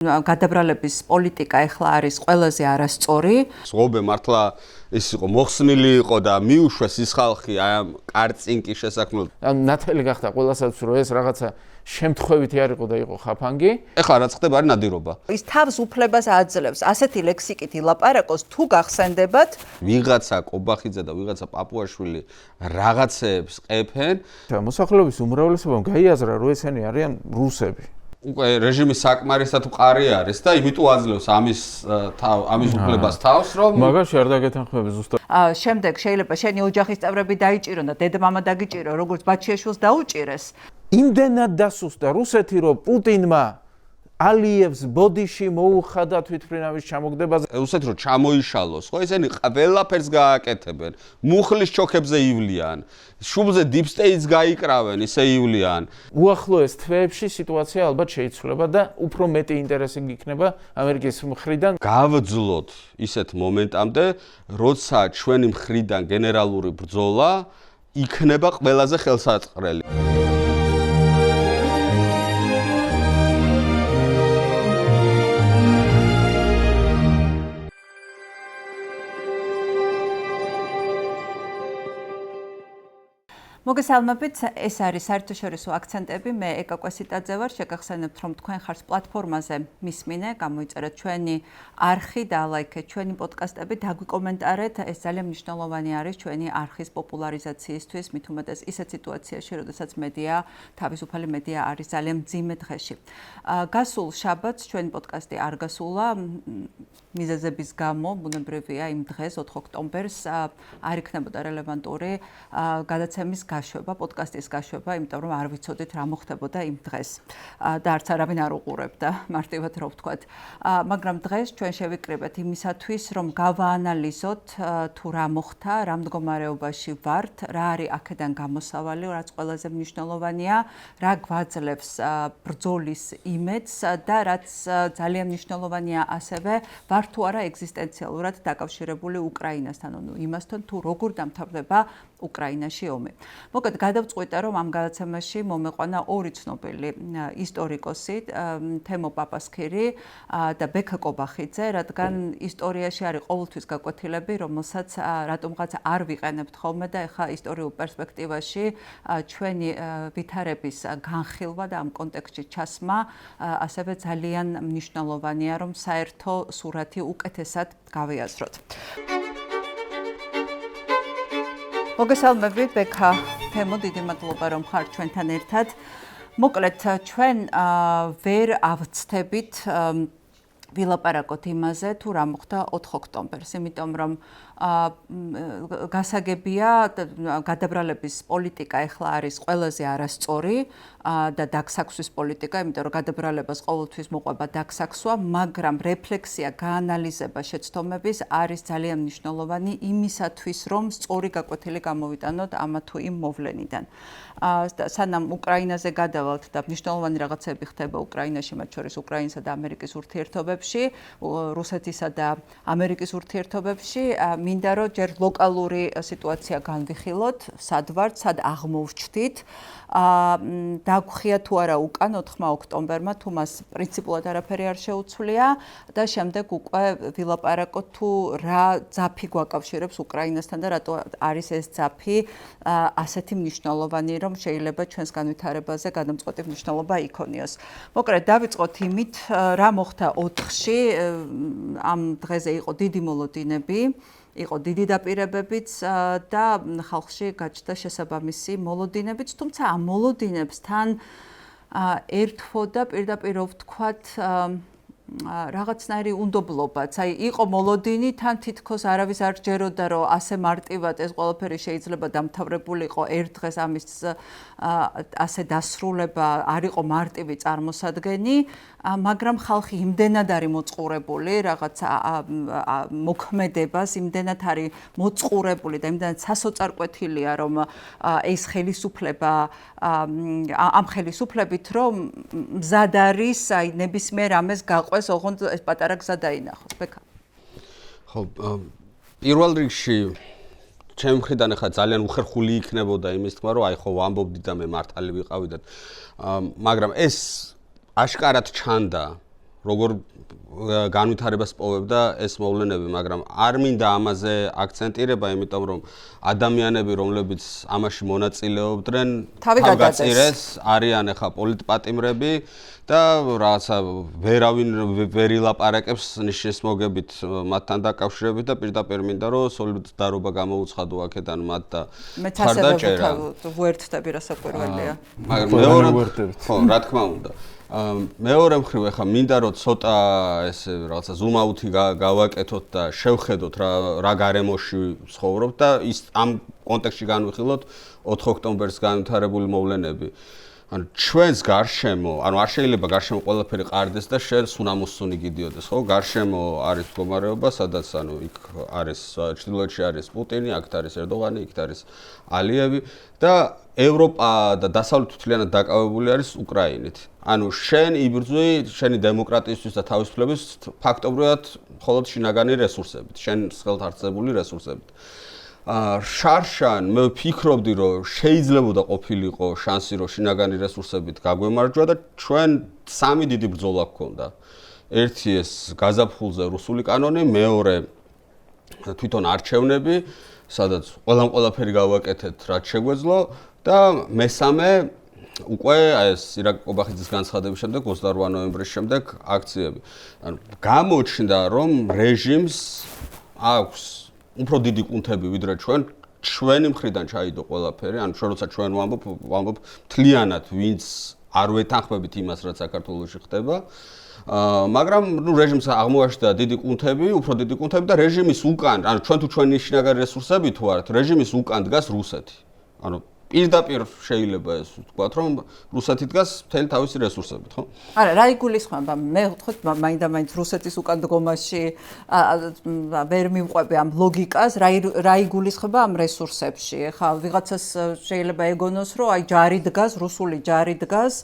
გადაბრალების პოლიტიკა ეხლა არის ყველაზე არასწორი. ზღობე მართლა ის იყო მოხსნილი იყო და მიუშვეს ის ხალხი აი ამ კარწინკის შესაქმნელად. ნათელი გახდა ყველასაც რომ ეს რაღაცა შემთხვევითი არ იყო და იყო ხაფანგი. ეხლა რაც ხდება არის ნადირობა. ის თავს უფლებას აძლევს ასეთი ლექსიკით ილაპარაკოს თუ გახსენდებათ ვიღაცა კობახიძე და ვიღაცა პაპუაშვილი რაღაცეებს ყეფენ. მოსახლეობის უმრავლესობამ გაიაზრა რომ ესენი არიან რუსები. უკვე რეჟიმის საკმარისად მყარი არის და იმიტომ აძლევს ამის უფლებას თავს რომ მაგაში არ დაგეთანხმები ზუსტად. შემდეგ შეიძლება შენი ოჯახის წევრები დაიჭირონ და დედმამა დაგიჭირო როგორც ბაჩიაშვილს დაუჭირეს. იმდენად დასუსტა რუსეთი რომ პუტინმა ალიევს ბოდიში მოუხადა თვითმფრინავის ჩამოგდებაზე. რუსეთი რომ ჩამოიშალოს, ხო ესენი ყველაფერს გააკეთებენ. მუხლის ჩოქებზე ივლიან, შუბლზე deep state-ს გაიკრავენ, ისე ივლიან. უახლოეს თვეებში სიტუაცია ალბათ შეიცვლება და უფრო მეტი ინტერესი გიქნება ამერიკის მხრიდან. გავძლოთ ისეთ მომენტამდე, როცა ჩვენი მხრიდან გენერალური ბრძოლა იქნება ყველაზე ხელსაწყრელი. მოგესალმებით, ეს არის საერთაშორისო აქცენტები. მე ეკა კვესიტაძე ვარ. შეგახსენებთ, რომ თქვენ ხართ პლატფორმაზე მისმინე, გამოიწერეთ ჩვენი არხი და ლაიქეთ ჩვენი პოდკასტები, დაგვიკომენტარეთ. ეს ძალიან მნიშვნელოვანი არის ჩვენი არხის პოპულარიზაციისთვის, მით უმეტეს ისეთ სიტუაციაში, როდესაც მედია, თავისუფალი მედია არის ძალიან მძიმე დღეში. გასულ შაბათს ჩვენი პოდკასტი არ გასულა. მიზეზების გამო, ბუნებრივია, იმ დღეს 4 ოქტომბერს არ იქნებოდა რელევანტური გადაცემის გაშვება, პოდკასტის გაშვება, იმიტომ რომ არ ვიცოდით რა მოხდებოდა იმ დღეს. და არც არავინ არ უყურებდა, მარტივად რო ვთქვათ. მაგრამ დღეს ჩვენ შევიკრიბეთ იმისათვის, რომ გავაანალიზოთ თუ რა მოხდა, რა მდგომარეობაში ვართ, რა არის აქედან გამოსავალი, რაც ყველაზე მნიშვნელოვანია, რა გვაძლევს ბრძოლის იმედს და რაც ძალიან მნიშვნელოვანია ასევე ვართ თუ არა ეგზისტენციალურად დაკავშირებული უკრაინასთან, ანუ იმასთან თუ როგორ დამთავრდება უკრაინაში ომი. მოკლედ გადავწყვიტე, რომ ამ გადაცემაში მომეყვანა ორი ცნობილი ისტორიკოსი, თემო პაპასქირი და ბექა კობახიძე, რადგან ისტორიაში არის ყოველთვის გაკვეთილები, რომელსაც რატომღაც არ ვიყენებთ ხოლმე და ეხა ისტორიულ პერსპექტივაში ჩვენი ვითარების განხილვა და ამ კონტექსტში ჩასმა ასევე ძალიან მნიშვნელოვანია, რომ საერთო სურათი უკეთესად გავიაზროთ. მოგესალმებით, ბექა, თემო, დიდი მადლობა, რომ ხართ ჩვენთან ერთად. მოკლედ, ჩვენ ვერ ავცდებით ვილაპარაკოთ იმაზე, თუ რა მოხდა 4 ოქტომბერს, იმიტომ რომ გასაგებია გადაბრალების პოლიტიკა ეხლა არის ყველაზე არასწორი და დაგსაქსვის პოლიტიკა, იმიტომ რომ გადაბრალებას ყოველთვის მოყვება დაგსაქსვა, მაგრამ რეფლექსია, გაანალიზება შეცდომების არის ძალიან მნიშვნელოვანი იმისათვის, რომ სწორი გაკვეთილი გამოვიტანოთ ამა თუ იმ მოვლენიდან. სანამ უკრაინაზე გადავალთ და მნიშვნელოვანი რაღაცები ხდება უკრაინაში, მათ შორის უკრაინსა და ამერიკის ურთიერთობებში, რუსეთისა და ამერიკის ურთიერთობებში, მინდა რომ ჯერ ლოკალური სიტუაცია განვიხილოთ, სად ვართ, სად აღმოვჩდით, დაგვხია თუ არა უკან 4 ოქტომბერმა, თუ მას პრინციპულად არაფერი არ შეუცვლია და შემდეგ უკვე ვილაპარაკოთ თუ რა ძაფი გვაკავშირებს უკრაინასთან და რატო არის ეს ძაფი ასეთი მნიშვნელოვანი, რომ შეიძლება ჩვენს განვითარებაზე გადამწყვეტი მნიშვნელობა იქონიოს. მოკლედ დავიწყოთ იმით, რა მოხდა 4-ში, ამ დღეზე იყო დიდი მოლოდინები, იყო დიდი დაპირებებიც და ხალხში გაჩნდა შესაბამისი მოლოდინებიც, თუმცა ამ მოლოდინებსთან ერთვოდა პირდაპირ ვთქვათ რაღაცნაირი უნდობლობაც. აი, იყო მოლოდინი, თან თითქოს არავის არ ჯეროდა, რომ ასე მარტივად ეს ყველაფერი შეიძლება დამთავრებულიყო ერთ დღეს ამის ასე დასრულება არ იყო მარტივი წარმოსადგენი, მაგრამ ხალხი იმდენად არის მოწყურებული რაღაც მოქმედებას, იმდენად არის მოწყურებული და იმდენად სასოწარკვეთილია, რომ ეს ხელისუფლება ამ ხელისუფლებით, რომ მზად არის აი ნებისმიერ ამას გაყვეს, ოღონდ ეს პატარა გზა დაინახოს. ბექა. ხო, პირველ რიგში ჩემი მხრიდან ახლა ძალიან უხერხული იქნებოდა იმის თქმა, რომ აი ხო ვამბობდი და მე მართალი ვიყავი და მაგრამ ეს აშკარად ჩანდა როგორ განვითარებას პოვებდა ეს მოვლენები, მაგრამ არ მინდა ამაზე აქცენტირება, იმიტომ რომ ადამიანები, რომლებიც ამაში მონაწილეობდნენ, თავგაწირეს, არიან ახლა პოლიტპატიმრები და რაღაცა ვერ ილაპარაკებს ნიშნის მოგებით მათთან დაკავშირებით და პირდაპირ მინდა რომ სოლიდარობა გამოუცხადო აქედან მათ და მხარდაჭერა. ვერთდები რა საკვირველია. მაგრამ მეორე ხო, რა თქმა უნდა. მეორე მხრივ ახლა მინდა რომ ცოტა ესე რაღაცა zoom out-ი გავაკეთოთ და შევხედოთ რა გარემოში ცხოვრობთ და ის ამ კონტექსტში განვიხილოთ 4 ოქტომბერს განვითარებული მოვლენები. ანუ ჩვენს გარშემო, ანუ არ შეიძლება გარშემო ყველაფერი ყარდეს და შენ სუნამოსუნი გიდიოდეს, ხო? გარშემო არის მდგომარეობა, სადაც ანუ იქ არის ჩრდილოეთში არის პუტინი, აქ არის ერდოღანი, იქ არის ალიევი და ევროპა და დასავლეთი მთლიანად დაკავებული არის უკრაინით. ანუ შენ იბრძვი შენი დემოკრატიისთვის და თავისუფლების ფაქტობრივად მხოლოდ შინაგანი რესურსებით, შენ ხელთარწებული რესურსებით. შარშან მე ვფიქრობდი რომ შეიძლებოდა ყოფილიყო შანსი რომ შინაგანი რესურსებით გაგვემარჯვა და ჩვენ სამი დიდი ბრძოლა გქონდა. ერთი ეს გაზაფხულზე რუსული კანონი, მეორე თვითონ არჩევნები, სადაც ყველაფერი გავაკეთეთ რაც შეგვეძლო და მესამე უკვე ეს ირაკ ყობახიძის განცხადების შემდეგ 28 ნოემბრის შემდეგ აქციები. ანუ გამოჩნდა რომ რეჟიმს აქვს უფრო დიდი კუნთები ვიდრე ჩვენი მხრიდან ჩაიდო ყველაფერი, ანუ ჩვენ როცა ჩვენ ვამბობ მთლიანად ვინც არ ვეთანხმებით იმას რაც საქართველოში ხდება. მაგრამ ნუ რეჟიმს აღმოაჩნდა დიდი კუნთები, უფრო დიდი კუნთები და რეჟიმის უკან, ანუ ჩვენ თუ ჩვენი შინაგანი რესურსები თუ ვართ, რეჟიმის უკან დგას რუსეთი. ანუ პირდაპირ შეიძლება ეს ვთქვათ, რომ რუსეთი დგას მთელი თავისი რესურსებით, ხო? არა, რა იგულისხმება? მე ვთქვით, მაინდა-მაინც რუსეთის უკან დგომაში ვერ მივყვები ამ ლოგიკას, რა იგულისხმება ამ რესურსებში? ხა ვიღაცას შეიძლება ეგონოს, რომ აი ჯარი დგას, რუსული ჯარი დგას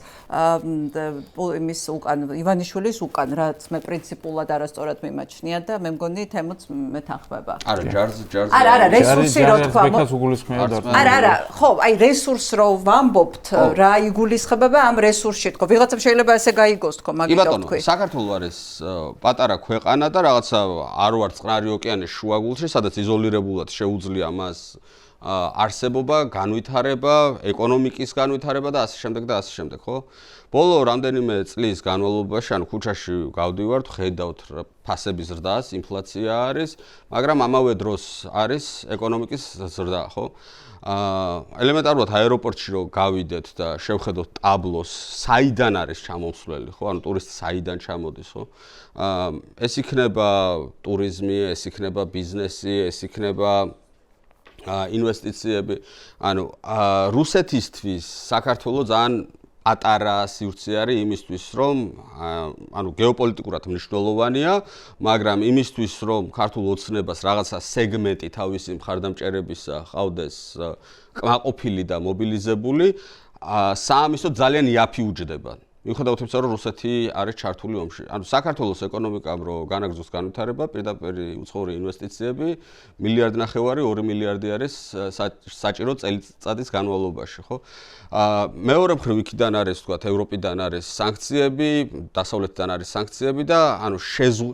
იმის უკან, ივანიშვილის უკან, რაც მე პრინციპულად არასწორად მიმაჩნია და მე მგონი თემოც მეთანხმება. არა, ჯარზე. არა, რესურსი რო თქვა. არა, ხო, აი რესურს რო ვამბობთ, რა იგულისხმება ამ რესურსში თქო. ვიღაცამ შეიძლება ესე გაიგოს თქო, მაგითო თქვი. საქართველო არის პატარა ქვეყანა და რაღაცა არ ვარ წყნარი ოკეანის შუაგულში, სადაც იზოლირებულად შეუძლია მას არსებობა, განვითარება, ეკონომიკის განვითარება და ასე შემდეგ და ასე შემდეგ, ხო? ბოლო რამდენიმე წლის განმავლობაში, ანუ ქუჩაში გავდივართ, ხედავთ ფასების ზრდას, ინფლაცია არის, მაგრამ ამავე დროს არის ეკონომიკის ზრდა, ხო? ელემენტარულად აეროპორტში რო გავიდეთ და შევხედოთ ტაბლოს, საიდან არის ჩამოსვლელი, ხო? ანუ ტურისტი საიდან ჩამოდის, ხო? ეს იქნება ტურიზმი, ეს იქნება ბიზნესი, ეს იქნება ინვესტიციები. ანუ რუსეთისთვის საქართველოს ძალიან პატარა სივრცე არის იმისთვის, რომ ანუ გეოპოლიტიკურად მნიშვნელოვანია, მაგრამ იმისთვის, რომ ქართულ ოცნებას რაღაცა სეგმენტი თავისი მხარდამჭერებისა ყავდეს კმაყოფილი და მობილიზებული, საამისო ძალიან იაფი უჯდება. მიუხედავად იმისა, რომ რუსეთი არის ჩართული ომში. ანუ საქართველოს ეკონომიკამ რო განაგრძოს განვითარება, პირდაპირ უცხოური ინვესტიციები 1.5 მილიარდი, 2 მილიარდი არის საჭირო წელიწადის განმავლობაში, ხო? მეორე მხრივ იქიდან არის, თქვათ, ევროპიდან არის სანქციები, დასავლეთიდან არის სანქციები და ანუ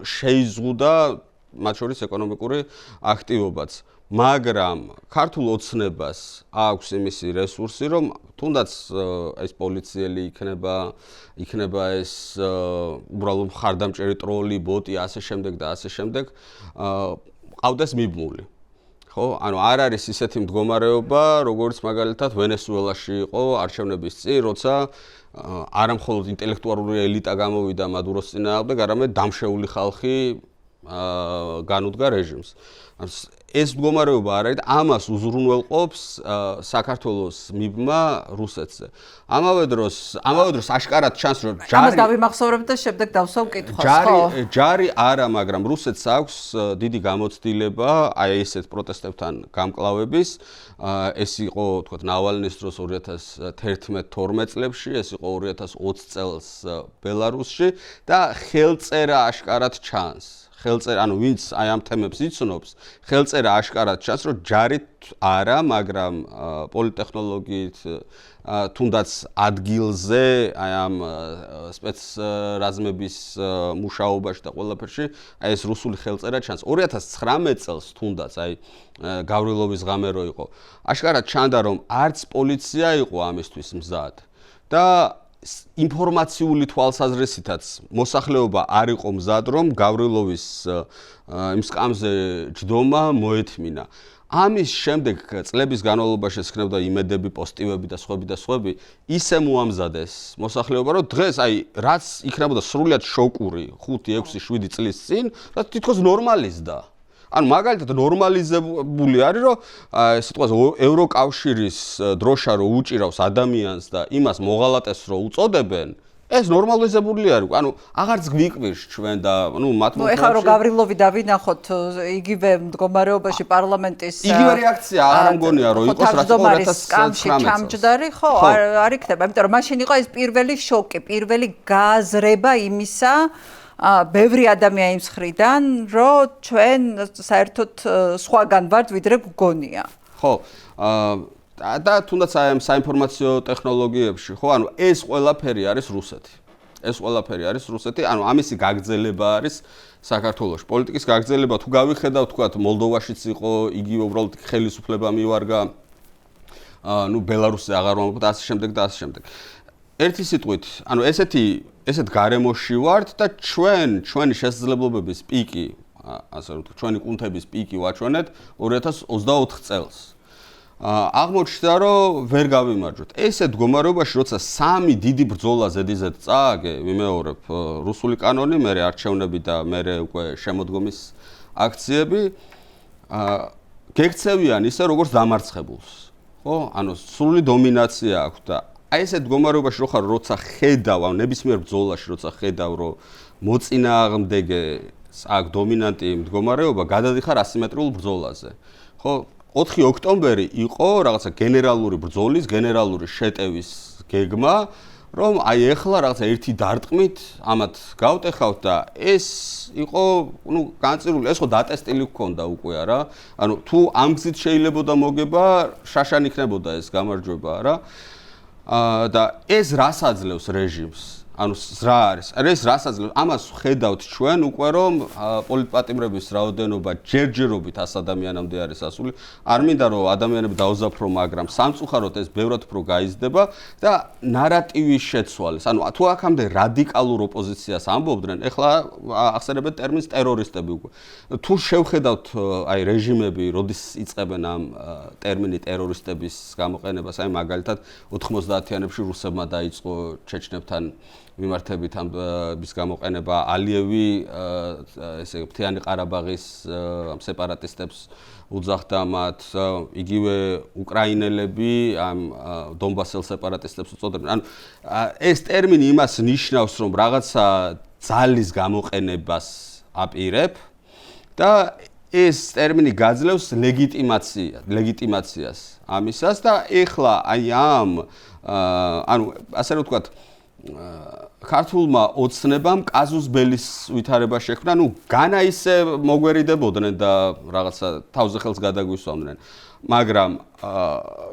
შეიზღუდა მათ შორის ეკონომიკური აქტივობაც. მაგრამ ქართულ ოცნებას აქვს იმისი რესურსი, რომ თუნდაც ეს პოლიციელი იქნება ეს უბრალოდ მხარდამჭერი ტროლი, ბოტი, ასე შემდეგ და ასე შემდეგ, ყავდეს მიბმული. ხო? ანუ არ არის ისეთი მდგომარეობა, როგორც მაგალითად ვენესუელაში იყო არჩევნების წინ, როცა არა მხოლოდ ინტელექტუალური ელიტა გამოვიდა მადუროს წინააღმდეგ, არამედ დამშეული ხალხი განუდგა რეჟიმს. ეს მდგომარეობა არ არის და ამას უზრუნველყოფს საქართველოს მიბმა რუსეთზე. ამავე დროს აშკარად ჩანს, რომ ამას დავიმახსოვრებ და შემდეგ დავსვავ კითხვას, ხო? ჯარი არა, მაგრამ რუსეთს აქვს დიდი გამოცდილება აი ესეთ პროტესტებთან გამკლავების. ეს იყო, თქვათ, ნავალნის დროს 2011-12 წლებში, ეს იყო 2020 წელს ბელარუსში და ხელწერა აშკარად ჩანს. ხელწერა, ანუ ვინც აი ამ თემებს იცნობს, ხელწერა აშკარად ჩანს, რომ ჯარით არა, მაგრამ პოლიტექნოლოგიით თუნდაც ადგილზე აი ამ სპეცრაზმების მუშაობაში და ყველაფერში აი ეს რუსული ხელწერა ჩანს. 2019 წელს თუნდაც აი გავრილოვის ღამე რო იყო. აშკარად ჩანდა რომ არც პოლიცია იყო ამისთვის მზად და ინფორმაციული თვალსაზრისითაც მოსახლეობა არ იყო მზად რომ გავრილოვის იმ სკამზე ჯდომა მოეთმინა. ამის შემდეგ წლების განმავლობაში ესქნებოდა იმედები, პოსტივები და სხვები ისე მოამზადეს მოსახლეობა, რომ დღეს აი რაც იქნებოდა სრულიად შოკური 5, 6, 7 წლის წინ, რაც თითქოს ნორმალიზდა. ანუ მაგალითად ნორმალიზებული არის, რომ სიტყვაზე ევროკავშირის დროშა რო უჭირავს ადამიანს და იმას მოღალატეს რო უწოდებენ, ეს ნორმალიზებული არის. ანუ აღარც გვიკვირს ჩვენ და მათ მოხდა. ეხლა რომ გავრილოვი დავინახოთ იგივე მდგომარეობაში პარლამენტის იგივე რეაქცია არ მგონია რომ იყოს რაც 2019 ჩამჯდარი, ხო, არ იქნება, იმიტომ რომ მაშინ იყო ეს პირველი შოკი, პირველი გააზრება იმისა ბევრი ადამიანის მხრიდან, რომ ჩვენ საერთოდ სხვაგან ვართ, ვიდრე გგონია. ხო, და თუნდაც აი ამ საინფორმაციო ტექნოლოგიებში, ხო, ანუ ეს ყველაფერი არის რუსეთი. ეს ყველაფერი არის რუსეთი, ანუ ამისი გაგრძელება არის საქართველოში. პოლიტიკის გაგრძელება თუ გავიხედავ, თქვათ, მოლდოვაშიც იყო, იგივე უბრალოდ ხელისუფლება მივარგა, ბელარუსზე აღარ მომხდა და ასე შემდეგ და ასე შემდეგ. ერთი სიტყვით, ანუ ესეთ გარემოში ვართ და ჩვენი შესაძლებლობების პიკი, ასე რომ ვთქვი, ჩვენი კუნთების პიკი ვაჩვენეთ 2024 წელს. აღმოჩნდა, რომ ვერ გავიმარჯვეთ. ესეთ მდგომარეობაში, როცა სამი დიდი ბრძოლა ზედიზედ წააგე, ვიმეორებ, რუსული კანონი, მერე არჩევნები და მერე უკვე შემოდგომის აქციები, გექცევიან ისე როგორც დამარცხებულს. ხო? ანუ სრული დომინაცია აქვს და აი ესეთ მდგომარეობაში რო ხარ, როცა ხედავ, ან ნებისმიერ ბრძოლაში როცა ხედავ, რომ მოწინააღმდეგე აქ დომინანტი მდგომარეობა, გადადიხარ ასიმეტრიულ ბრძოლაზე. ხო? 4 ოქტომბერი იყო რაღაცა გენერალური ბრძოლის, გენერალური შეტევის გეგმა, რომ აი ეხლა რაღაცა ერთი დარტყმით ამათ გავტეხავთ და ეს იყო, განწირული, ეს ხო დატესტილი გქონდა უკვე არა. ანუ თუ ამ გზით შეიძლებოდა მოგება, შაშან იქნებოდა ეს გამარჯვება არა. და ეს რას აძლევს რეჟიმს? ანუ რა არის? ეს რას აძლევს? ამას ხედავთ ჩვენ უკვე რომ პოლიტპატიმრების რაოდენობა ჯერჯერობით 100 ადამიანამდე არის ასული. არ მინდა რომ ადამიანები დაუზაფრო, მაგრამ სამწუხაროდ ეს ბევრად უფრო გაიზრდება და ნარატივის შეცვალეს. ანუ თუ აქამდე რადიკალურ ოპოზიციას ამბობდნენ, ეხლა ახსენებენ ტერმინს ტერორისტები უკვე. თუ შევხედავთ აი რეჟიმები, როდის იწყებენ ამ ტერმინი ტერორისტების გამოყენებას, აი მაგალითად 90-იანებში რუსებმა დაიწყო ჩეჩნებთან მიმართებით ამის გამოყენება, ალიევი ესე მთიანი ყარაბაღის სეპარატისტებს უძახდა მათ, იგივე უკრაინელები ამ დონბასელ სეპარატისტებს უწოდებდნენ. ანუ ეს ტერმინი იმას ნიშნავს, რომ რაღაცა ძალის გამოყენებას აპირებ და ეს ტერმინი გაძლევს ლეგიტიმაციას ამისას და ეხლა აი ამ ანუ ასე რომ ვთქვათ ქართულმა ოცნებამ კაზუს ბელის ვითარება შექმნა, განა ისე მოგვერიდებოდნენ და რაღაცა თავზე ხელს გადაგვისვამდნენ. მაგრამ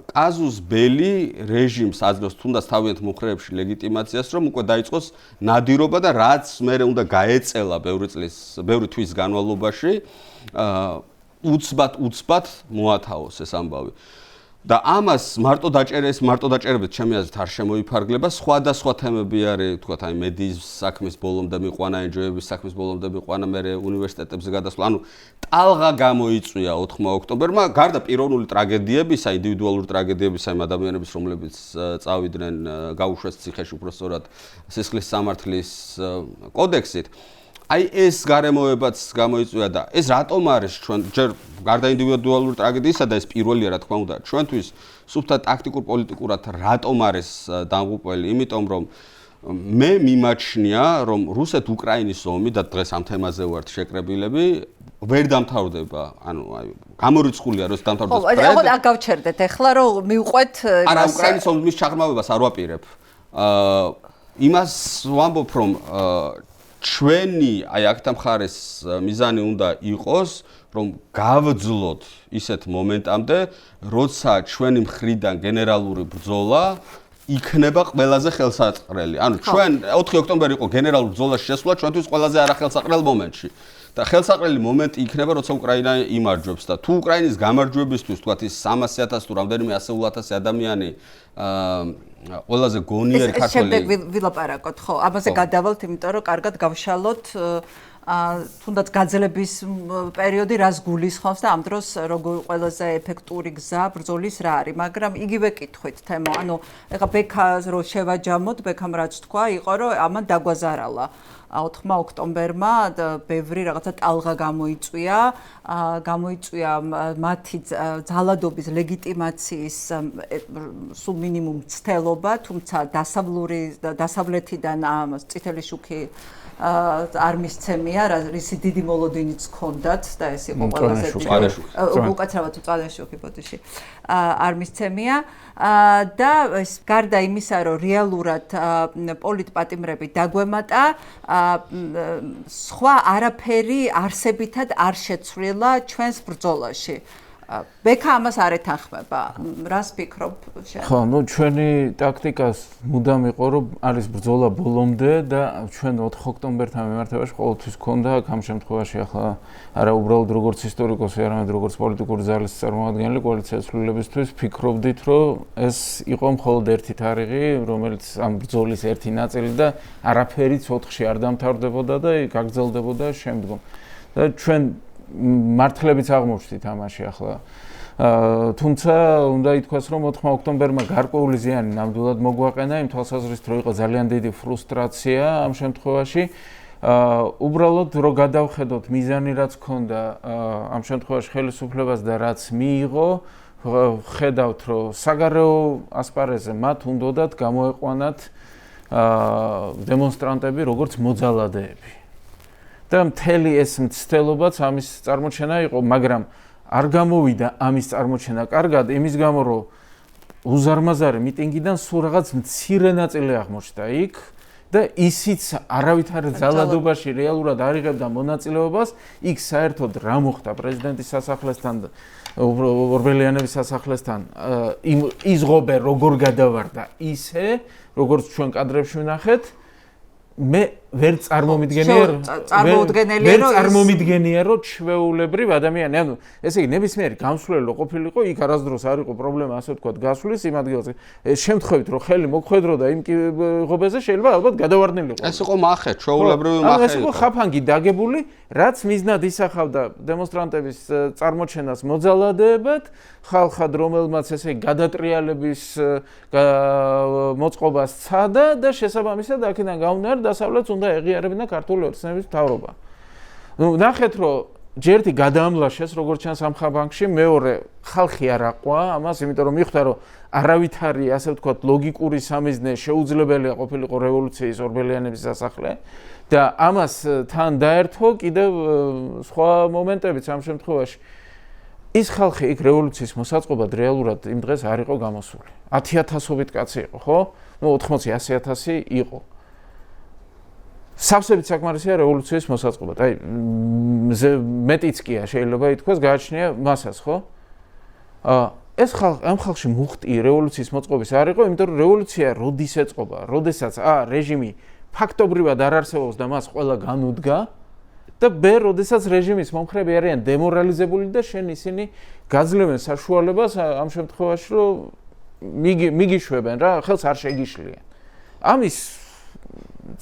კაზუს ბელი რეჟიმს აძლევს თუნდაც თავიანთ მომხრეებში ლეგიტიმაციას, რომ უკვე დაიწყოს ნადირობა და რაც მერე უნდა გაეწელა ბევრი თვის განმავლობაში, უცბად მოათავოს ეს ამბავი. და ამას მარტო დაჭერებით ჩემი აზრით არ შემოიფარგლება. სხვადასხვა თემები არის, თქვათ, აი მედიის საქმის ბოლომდე მიყვანა, NGO-ების საქმის ბოლომდე მიყვანა, მერე უნივერსიტეტებზე გადასვლა. ანუ ტალღა გამოიწვია 4 ოქტომბერმა, გარდა პიროვნული ტრაგედიებისა, ინდივიდუალური ტრაგედიებისა, იმ ადამიანების, რომლებიც წავიდნენ, გაუშვეს ციხეში უბრალოდ სისხლის სამართლის კოდექსით. აი ეს გარემოებაც გამოიწვია და ეს რატომ არის ჩვენ ჯერ გარდა ინდივიდუალური ტრაგედიისა და ეს პირველია რა თქმა უნდა ჩვენთვის სუფთა ტაქტიკურ პოლიტიკურად რატომ არის დამღუპველი? იმიტომ რომ მე მიმაჩნია რომ რუსეთ-უკრაინის ომი და დღეს ამ თემაზე ვართ შეკრებილები ვერ დამთავრდება. ანუ აი გამორიცხულია რომ დამთავრდეს. ხო, და გავჩერდეთ ახლა რომ მივყვეთ არა უკრაინის ომის ჩაღრმავებას არ ვაპირებ. იმას ვამბობ რომ ჩვენი აი აქთა მხარეს მიზანი უნდა იყოს რომ გავძლოთ ისეთ მომენტამდე როცა ჩვენი მხრიდან გენერალური ბრძოლა იქნება ყველაზე ხელსაყრელი. ანუ ჩვენ 4 ოქტომბერი იყო გენერალურ ბრძოლაში შესვლა ჩვენთვის ყველაზე არახელსაყრელ მომენტში. და ხელსაყრელი მომენტი იქნება როცა უკრაინა იმარჯვებს და თუ უკრაინის გამარჯვებისთვის თქვათ ის 300,000 თუ რამდენიმე 100,000 ადამიანი ყველაზე გონიერი ქართველი შემდეგ ვილაპარაკოთ ხო ამაზე გადავალთ იმიტომ რომ კარგად გავშალოთ თუნდაც გაძლების პერიოდი რას გულისხმობს და ამ დროს როგორ ყველაზე ეფექტური გზა ბრძოლის რა არის მაგრამ იგივე კითხვით თემო ანუ ეხა ბექას რო შევაჯამოთ ბექამ რაც თქვა იყო რომ ამან დაგვაზარალა 4 ოქტომბერმა ბევრი რაღაცა ტალღა გამოიწვია მათი ძალადობის ლეგიტიმაციის სულ მინიმუმ ცდელობა თუმცა დასავლეთიდან წითელი შუქი არ მისცემია რისი დიდი მოლოდინიც ჰქონდათ და ეს იყო ყველაზე უკაცრავად უწალეშუქი ბოდიში არ მისცემია და ეს გარდა იმისა რომ რეალურად პოლიტპატიმრები დაგვემატა სხვა არაფერი არსებითად არ შეცვლილა ჩვენს ბრძოლაში ბექა ამას არ ეთანხმება რას ფიქრობ შენ ხო ნუ ჩვენი ტაქტიკას მუდამ იყო რომ არის ბრძოლა ბოლომდე და ჩვენ 4 ოქტომბერთან მიმართებაში ყოველთვის ქონდა ამ შემთხვევაში ახლა არა უბრალოდ როგორც ისტორიკოსი არამედ როგორც პოლიტიკური ძალის წარმომადგენელი კოალიციის ცვლილებისთვის ფიქრობდით რომ ეს იყო მხოლოდ ერთი თარიღი რომელიც ამ ბრძოლის ერთი ნაწილი და არაფერიც 4-ში არ დამთავრდებოდა და გაგრძელდებოდა შემდგომ და ჩვენ მართლებიც აღმოჩნდით ამაში ახლა თუმცა უნდა ითქვას რომ 4 ოქტომბერმა გარკვეული ზიანი ნამდვილად მოგვაყენა იმ თვალსაზრისით რომ იყო ძალიან დიდი ფრუსტრაცია ამ შემთხვევაში უბრალოდ რო გადავხედოთ მიზანი რაც ჰქონდა ამ შემთხვევაში ხელისუფლებას და რაც მიიღო ხედავთ რომ საგარეო ასპარეზზე მათ უნდათ გამოეყვანათ დემონსტრანტები როგორც მოძალადეები და მთელი ეს მცდელობაც ამის წარმოჩენა იყო, მაგრამ არ გამოვიდა ამის წარმოჩენა კარგად, იმის გამო რომ უზარმაზარი მიტინგიდან სულ რაღაც მცირე ნაწილი აღმოჩნდა იქ და ისიც არავითარი ძალადობაში რეალურად არ იღებდა მონაწილეობას, იქ საერთოდ რა მოხდა პრეზიდენტის სასახლესთან ორბელიანების სასახლესთან იზღობე როგორ გადავარდა ისე, როგორც ჩვენ კადრებში ვნახეთ მე ვერ წარმომიდგენია რომ ჩვეულებრივ ადამიანი ანუ ესე იგი ნებისმიერი გამსვლელი ყოფილიყო იქ არასდროს არ იყო პრობლემა ასე ვთქვათ გასვლის იმ ადგილზე შემთხვევით რომ ხელი მოხვედროდა იმ ღობეზე შეიძლება ალბათ გადავარდნილიყო ეს იყო მახე ჩვეულებრივი მახე ეს იყო ხაფანგი დაგებული რაც მიზნად ისახავდა დემონსტრანტების წარმოჩენას მოძალადეებად ხალხად რომელმაც ესე გადატრიალების მოწყობას ცადა და შესაბამისად აქედან გამომდინარე დასავლეთს უნდა ეღიარებინა ქართული ოცნების მთავრობა. ნუ ნახეთ რომ ჯერთი გადაამლაშეს როგორც ჩანს ამ ხაბანკში, მეორე ხალხი არ აყვა ამას, იმიტომ რომ მიხვდა რომ არავითარი ასე ვთქვათ ლოგიკური სამიზნე შეუძლებელია ყოფილიყო რევოლუციის ორბელიანების სასახლე და ამას თან დაერთო კიდევ სხვა მომენტებიც ამ შემთხვევაში ის ხალხი იქ რევოლუციის მოსაწყობად რეალურად იმ დღეს არ იყო გამოსული. 10,000-ობით კაცი იყო, ხო? ნუ 80-100,000 იყო. სავსებით საკმარისია რევოლუციის მოსაწყობად. აი მეტიც კია შეიძლება ითქვას გააჩნია მასას, ხო? ეს ამ ხალხში მუხტი რევოლუციის მოწყობის არ იყო, იმიტომ რომ რევოლუცია როდის ეწყობა, როდესაც რეჟიმი ფაქტობრივად არ არსებობს და მას ყველა განუდგა და როდესაც რეჟიმის მომხრეები არიან დემორალიზებული და შენ ისინი გაძლევენ საშუალებას ამ შემთხვევაში რომ მიგიშვებენ რა, ხელს არ შეგიშლიან. ამის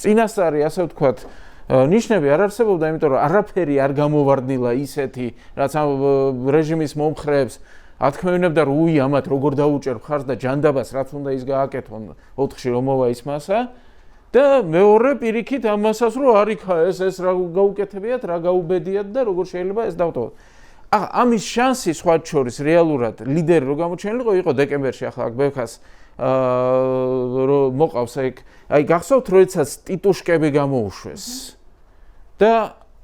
წინასწარი ასე ვთქვათ ნიშნები არ არსებობდა, იმიტომ რომ არაფერი არ გამოვარდნილა ისეთი, რაც ამ რეჟიმის მომხრეებს ათქმევინებდა რომ უი ამათ როგორ დაუჭერ ხარს და ჯანდაბას რაც უნდა ის გააკეთონ 4-ში რომ მოვა ის მასა და მეორე პირიქით ამ მასას რომ არ იქა ეს რა გაუკეთებიათ, რა გაუბედიათ და როგორ შეიძლება ეს დავტოვოთ. ამის შანსი სხვა შორის რეალურად ლიდერი რო გამოჩენილიყო იყო დეკემბერში ახლა აქ ბექას რომ მოყავს აი გახსოვთ როდესაც ტიტუშკები გამოუშვეს და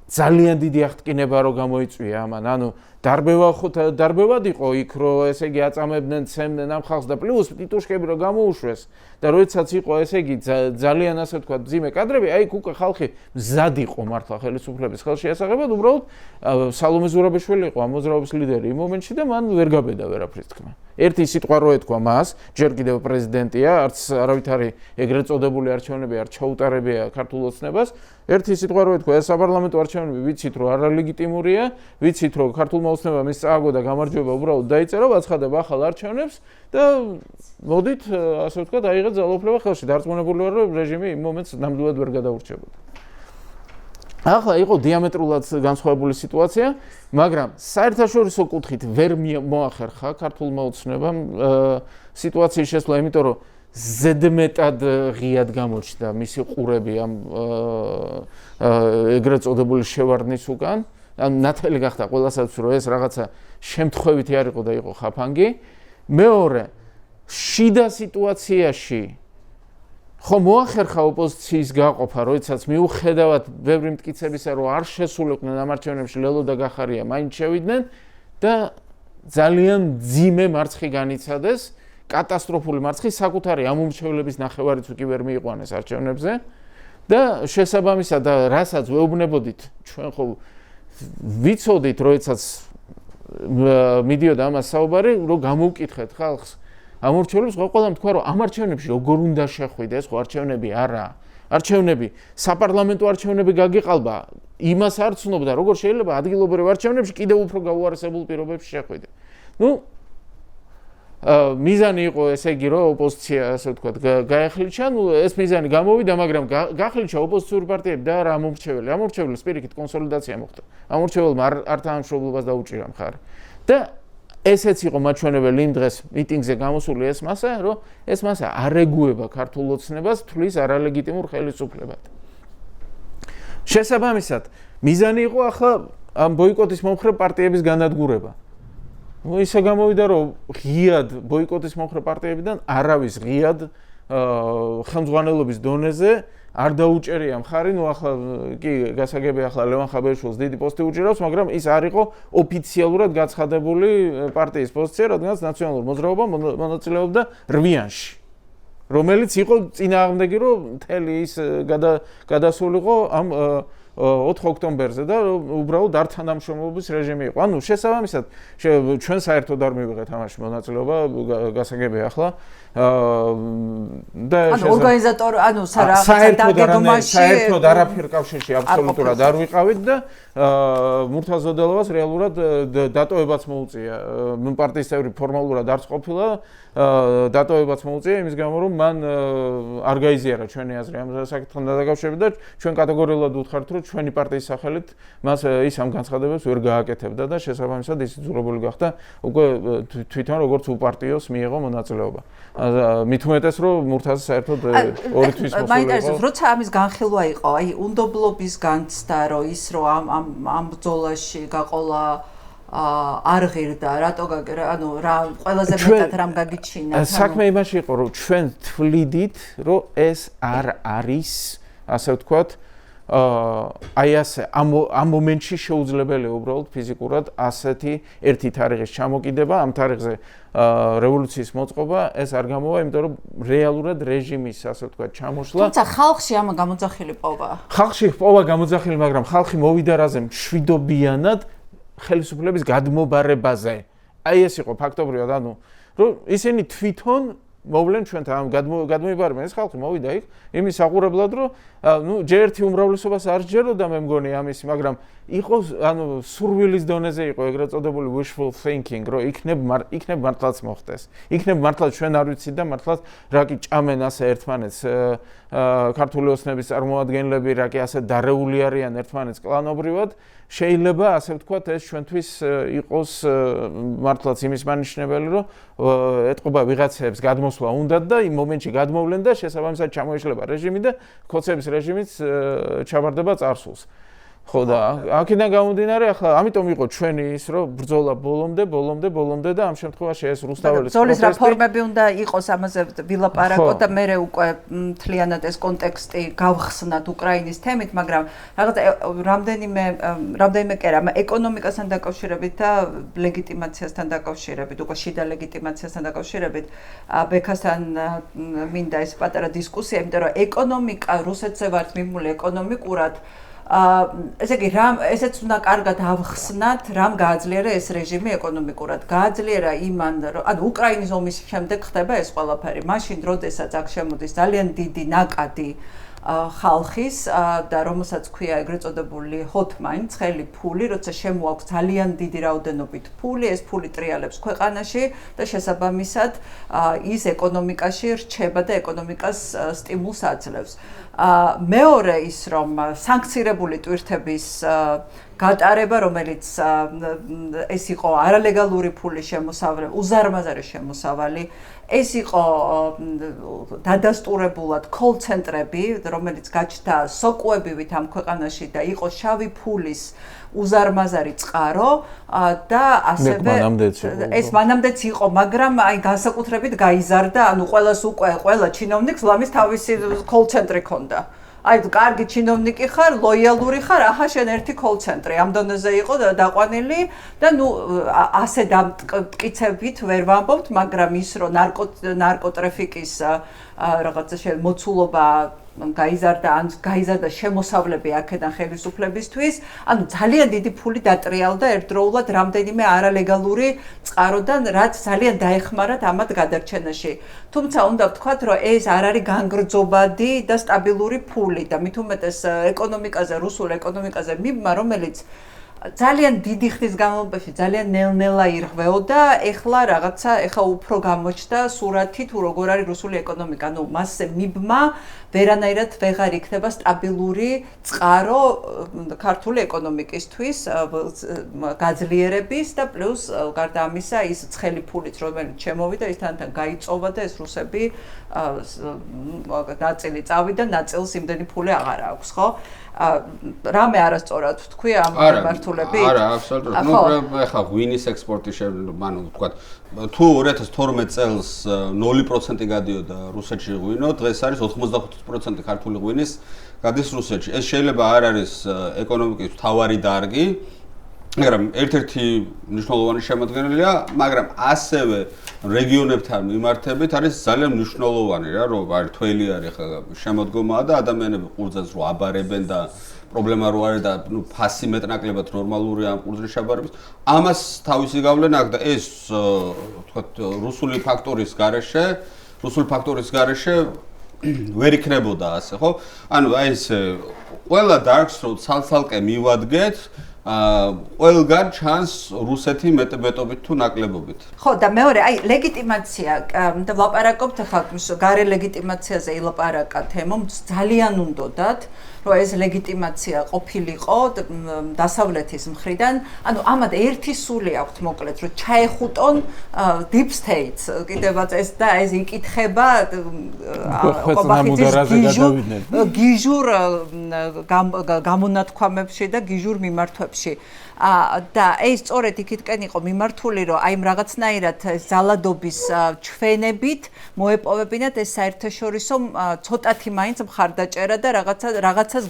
ძალიან დიდი აღტკინება რო გამოიწვია ამან ანუ დარბევად იყო იქ, რომ ესე იგი აწამებდნენ, ცემდნენ ამ ხალხს და პლუს ტიტუშკები რომ გამოუშვეს და როდესაც იყო ესე იგი ძალიან ასე ვთქვათ მძიმე კადრები, აი უკვე ხალხი მზად იყო მართლა ხელისუფლების ხელში ასაღებად, უბრალოდ სალომე ზურაბიშვილი იყო ამ მოძრაობის ლიდერი იმ მომენტში და მან ვერ გაბედა ვერაფრის თქმა. ერთი სიტყვა რო ეთქვა მას, ჯერ კიდევ პრეზიდენტია, არც არავითარი ეგრეთ წოდებული არჩევნები არ ჩაუტარებია ქართულ ოცნებას. ერთი სიტყვა რო ეთქვა, ეს საპარლამენტო არჩევნები ვიცით რომ არალეგიტიმურია, ვიცით რომ ქართულმა ოცნებამ ის წააგო და გამარჯვება უბრალოდ დაიწერა, აცხადება ახალ არჩევნებს და მოდით, ასე ვთქვათ, აიღეთ ძალაუფლება ხელში. დარწმუნებული ვარ, რომ რეჟიმი იმ მომენტს ნამდვილად ვერ გადაურჩებოდა. ახლა იყო დიამეტრულად განსხვავებული სიტუაცია, მაგრამ საერთაშორისო კუთხით ვერ მოახერხა ქართულმა ოცნებამ სიტუაციის შესვლა, იმიტომ რომ ზედმეტად ღიად გამოჩნდა მისი ყურები ამ ეგრეთ წოდებული შევარდნის უკან. ნათელი გახდა ყველასაც, რომ ეს რაღაცა შემთხვევითი არ იყო და იყო ხაფანგი. მეორე, შიდა სიტუაციაში ხო მოახერხა ოპოზიციის გაყოფა, როდესაც მიუხედავად ბევრი მტკიცებისა, რომ არ შესულიყვნენ ამ არჩევნებში ლელო და გახარია, მაინც შევიდნენ და ძალიან მძიმე მარცხი განიცადეს, კატასტროფული მარცხი, საკუთარი ამომრჩევლების ნახევარიც უკვე ვერ მიიყვანეს არჩევნებზე და შესაბამისად და რასაც ვეუბნებოდით, ჩვენ ხო ვიცოდით, როდესაც მიდიოდა ამას საუბარი, რომ გამოვკითხეთ ხალხს ამორჩევლებს ყველამ თქვა, რომ ამ არჩევნებში როგორ უნდა შეხვიდე, ეს ხო არჩევნები არა. არჩევნები, საპარლამენტო არჩევნები გაგიყალბა, იმას არ ცნობდა, როგორ შეიძლება ადგილობრივ არჩევნებში კიდევ უფრო გაუარესებულ პირობებში შეხვიდე. მიზანი იყო ესე იგი, რომ ოპოზიცია, ასე ვთქვათ, გაეხლიჩა, ეს მიზანი გამოვიდა, მაგრამ გახლიჩა ოპოზიციური პარტიები და არა ამომრჩეველი. ამომრჩეველის პირიქით კონსოლიდაცია მოხდა. ამომრჩეველმა არ თანამშრომლობას დაუჭირა მხარი. და ესეც იყო მაჩვენებელი იმ დღეს მიტინგზე გამოსული ეს მასა, რომ ეს მასა არ ეგუება ქართულ ოცნებას, თვლის არალეგიტიმურ ხელისუფლებად. შესაბამისად, მიზანი იყო ახლა ამ ბოიკოტის მომხრე პარტიების განადგურება. ისე გამოვიდა, რომ ღიად ბოიკოტის მომხრე პარტიებიდან არავის ღიად ხელმძღვანელობის დონეზე არ დაუჭერია მხარი, ახლა კი გასაგებია ახლა ლევან ხაბერიშვილს დიდი პოსტი უჭირავს, მაგრამ ის არ იყო ოფიციალურად გაცხადებული პარტიის პოზიცია, რადგანაც ნაციონალურ მოძრაობამ მონაწილეობდა რვიანში, რომელიც იყო წინააღმდეგი, რომ მთელი ის გადასულიყო ამ 4 ოქტომბერზე და უბრალოდ არ თანამშრომლობის რეჟიმი იყო. ანუ შესაბამისად ჩვენ საერთოდ არ მივიღეთ ამაში მონაწილეობა, გასაგებია ახლა და ორგანიზატორ, საერთოდ არაფერ კავშირში აბსოლუტურად არ ვიყავით და მურთაზ-ოდელოვას რეალურად დატოვებაც მოუწია. პარტიის წევრი ფორმალურად არც ყოფილა, დატოვებაც მოუწია იმის გამო, რომ მან არ გაიზიარა ჩვენი აზრი ამ საკითხთან დაკავშირებით და ჩვენ კატეგორიულად ვუთხართ, რომ ჩვენი პარტიის სახელით მას ის ამ განცხადებებს ვერ გააკეთებდა და შესაბამისად ის იძულებული გახდა უკვე თვითონ როგორც უპარტიოს მიიღო მონაწილეობა. მით უმეტეს, რომ მურთაზი საერთოდ ორი თვის მოსული იყო. მაინტერესებს, როცა ამის განხილვა იყო, აი უნდობლობის განცდა, რომ ის რომ ამ ბრძოლაში გაყოლა არ ღირდა, რატო რა ყველაზე მეტად რამ გაგიჩინა? საქმე იმაში იყო, რომ ჩვენ თვლიდით, რომ ეს არ არის, ასე ვთქვათ, აი ასე ამ მომენტში შეუძლებელია უბრალოდ ფიზიკურად ასეთი ერთი თარიღის ჩამოკიდება, ამ თარიღზე რევოლუციის მოწყობა ეს არ გამოვა, იმიტომ რომ რეალურად რეჟიმის, ასე ვთქვათ, ჩამოშლა. თუმცა ხალხში ამ გამოძახილი პოვა. ხალხში პოვა გამოძახილი, მაგრამ ხალხი მოვიდა რაზე მშვიდობიანად ხელისუფლების გადმობარებაზე. აი ეს იყო ფაქტობრივად, ანუ რომ ისინი თვითონ მოვლენ ჩვენთან გადმოიბარებენ, ეს ხალხი მოვიდა იქ იმის საყურებლად, რომ ჯერ ერთი უმრავლესობას არ სჯეროდა, მე მგონი ამის, მაგრამ იყო სურვილის დონეზე იყო ეგრეთ წოდებული wishful thinking, რომ იქნებ მართლაც მოხდეს. იქნებ მართლაც ჩვენ არ ვიცით და მართლაც რა კი ჭამენ ასე ერთმანეთს ქართული ოცნების წარმომადგენლები, რა კი ასე დარეული არიან ერთმანეთს კლანობრივად. შეიძლება ასე ვთქვათ, ეს ჩვენთვის იყოს მართლაც იმის მანიშნებელი, რომ ეთყობა ვიღაცებს გადმოსვლა უნდათ და იმ მომენტში გადმოვლენ და შესაბამისად ჩამოიშლება რეჟიმი და ქოცების რეჟიმიც ჩაბარდება წარსულს. ხო და აქედან გამომდინარე ახლა ამიტომ იყო ჩვენი ის რომ ბრძოლა ბოლომდე და ამ შემთხვევაში ეს რუსთაველის ბრძოლის რეფორმები უნდა იყოს ამაზე ვილაპარაკოთ და მე უკვე მთლიანად ეს კონტექსტი გავხსნათ უკრაინის თემით, მაგრამ რაღაც რამდენიმე კი არა, ეკონომიკასთან დაკავშირებით და ლეგიტიმაციასთან დაკავშირებით, უკვე შიდა ლეგიტიმაციასთან დაკავშირებით ბექასთან მინდა ეს პატარა დისკუსია, იმიტომ რომ ეკონომიკა რუსეთზე ვართ მიმული ეკონომიკურად ესე იგი ესეც უნდა კარგად ავხსნათ, რამ გააძლიერა ეს რეჟიმი ეკონომიკურად. გააძლიერა იმან, ანუ უკრაინის ომის შემდეგ ხდება ეს ყველაფერი. მაშინ, როდესაც აქ შემოდის ძალიან დიდი ნაკადი ხალხის და რომელსაც ქვია ეგრეთ წოდებული hotmine, ცხელი ფული, როცა შემოაქვს ძალიან დიდი რაოდენობით ფული, ეს ფული ტრიალებს ქვეყანაში და შესაბამისად ის ეკონომიკაში რჩება და ეკონომიკას სტიმულს აძლევს. მეორე ის რომ სანქცირებული ტვირთების გატარება, რომელიც ეს იყო არალეგალური ფულის შემოსავალი, უზარმაზარი შემოსავალი, ეს იყო დადასტურებულად call ცენტრები, რომელიც გაჩნდა სოკუებივით ამ ქვეყანაში და იყო შავი ფულის უზარმაზარი წყარო და ასევე ეს მანამდეც იყო, მაგრამ აი განსაკუთრებით გაიზარდა, ანუ ყველა ჩინოვნიკს ლამის თავისი call ცენტრი ჰქონდა. აი კარგი ჩინოვნიკი ხარ, ლოიალური ხარ, ახლა შენ ერთი call ცენტრი ამ დონეზე იყო დაყვანილი და ნუ ასე დამტკიცებით ვერ ვამბობთ, მაგრამ ის რომ ნარკოტრაფიკის რაღაცა მოცულობა გაიზარდა შემოსავლები აქედან ხელისუფლებისთვის, ანუ ძალიან დიდი ფული დატრიალდა ერთდროულად რამდენიმე არალეგალური წყაროდან, რაც ძალიან დაეხმარათ ამათ გადარჩენაში. თუმცა უნდა ვთქვათ, რომ ეს არ არის განგრძობადი და სტაბილური ფული და მით უმეტეს ეკონომიკაზე, რუსულ ეკონომიკაზე მიბმა, რომელიც ძალიან დიდი ხნის განმავლობაში ძალიან ნელ-ნელა ირღვეოდა, ეხლა უფრო გამოჩნდა სურათი თუ როგორ არის რუსული ეკონომიკა. ანუ მასზე მიბმა ვერანაირად ვეღარ იქნება სტაბილური წყარო ქართული ეკონომიკისთვის გაძლიერების და პლუს გარდა ამისა ის ცხელი ფულით რომელიც შემოვიდა ის თან გაიწოვა და ეს რუსები ნაწილი წავიდა, ნაწილს იმდენი ფული აღარ აქვს, ხო? რამე არასწორად თქვი ამ მიმართულებით? არა, აბსოლუტურად. ნუ ეხლა ღვინის ექსპორტი ანუ ვთქვათ, თუ 2012 წელს 0% გადიოდა რუსეთში ღვინო, დღეს არის 95% ქართული ღვინის გადის რუსეთში. ეს შეიძლება არ არის ეკონომიკის მთავარი დარგი, მაგრამ ერთ-ერთი მნიშვნელოვანი შემადგენელია, მაგრამ ასევე რეგიონებთან მიმართებით არის ძალიან მნიშვნელოვანი რა, რომ არის თველი არის ხა შემოდგომა და ადამიანები ყურძენს რო აბარებენ და პრობლემა რო არის და ნუ ფასი მეტნაკლებად ნორმალურია ამ ყურძნის შაბარების. ამას თავისი გავლენა აქვს და ეს ვთქვათ რუსული ფაქტორის გარეშე ვერ იქნებოდა ასე, ხო? ანუ აი ეს ყველა დარგს რო ცალ-ცალკე მივადგეთ ყველგან ჩანს რუსეთი მეტობით თუ ნაკლებობით. ხო და მეორე, აი ლეგიტიმაცია, და ვლაპარაკობთ ახლა გარე ლეგიტიმაციაზე ილაპარაკა თემო, ძალიან უნდათ, რომ ეს ლეგიტიმაცია ყოფილიყო დასავლეთის მხრიდან, ანუ ამათ ერთი სული აქვთ მოკლედ, რომ ჩაეხუტონ deep states, კიდევაც ეს და ეს იკითხება გიჟურ გამონათქვამებში და გიჟურ მიმართვებში. და ეს სწორედ იქითკენ იყო მიმართული, რომ აი რაღაცნაირად ზალადობის ჩვენებით მოეპოვებინათ ეს საერთაშორისო ცოტათი მაინც მხარდაჭერა და რაღაცას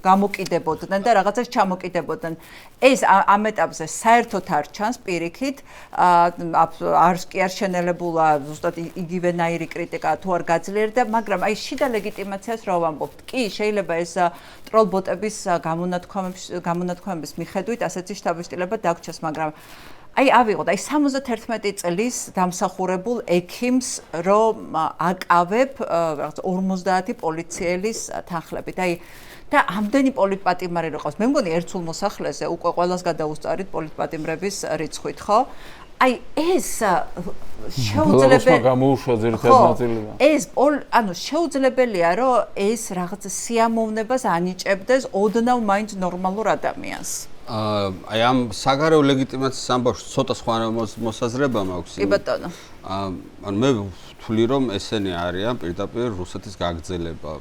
გამოკიდებოდნენ და რაღაცას ჩამოკიდებოდნენ. ეს ამ ეტაპზე საერთოდ არ ჩანს პირიქით, არც კი არ შენელებულა ზუსტად იგივენაირი კრიტიკა თუ არ გაძლიერდა, მაგრამ აი შიდა ლეგიტიმაციას რა ვამბობთ? კი, შეიძლება ეს ტროლბოტების გამონათქვამების მიხედვით ასეთი შთაბეჭდილება დაგვრჩას, მაგრამ აი ავიღოთ, აი 71 წლის დამსახურებულ ექიმს რომ აკავებ რაღაც 50 პოლიციელის თანხლებით. აი და ამდენი პოლიტპატიმარი როყავს. მე მგონი ერთსულ მოსახლეზე უკვე ყველას გადაუსწარით პოლიტპატიმრების რიცხვით, ხო? აი ეს შეუძლებელია რომ ეს რაღაც სიამოვნებას ანიჭებდეს ოდნავ მაინც ნორმალურ ადამიანს. აი ამ საგარეო ლეგიტიმაციის ამბავში ცოტა სხვა მოსაზრება მაქვს. კი ბატონო. ანუ მე ვთვლი რომ ესენი არიან პირდაპირ რუსეთის გაგრძელება.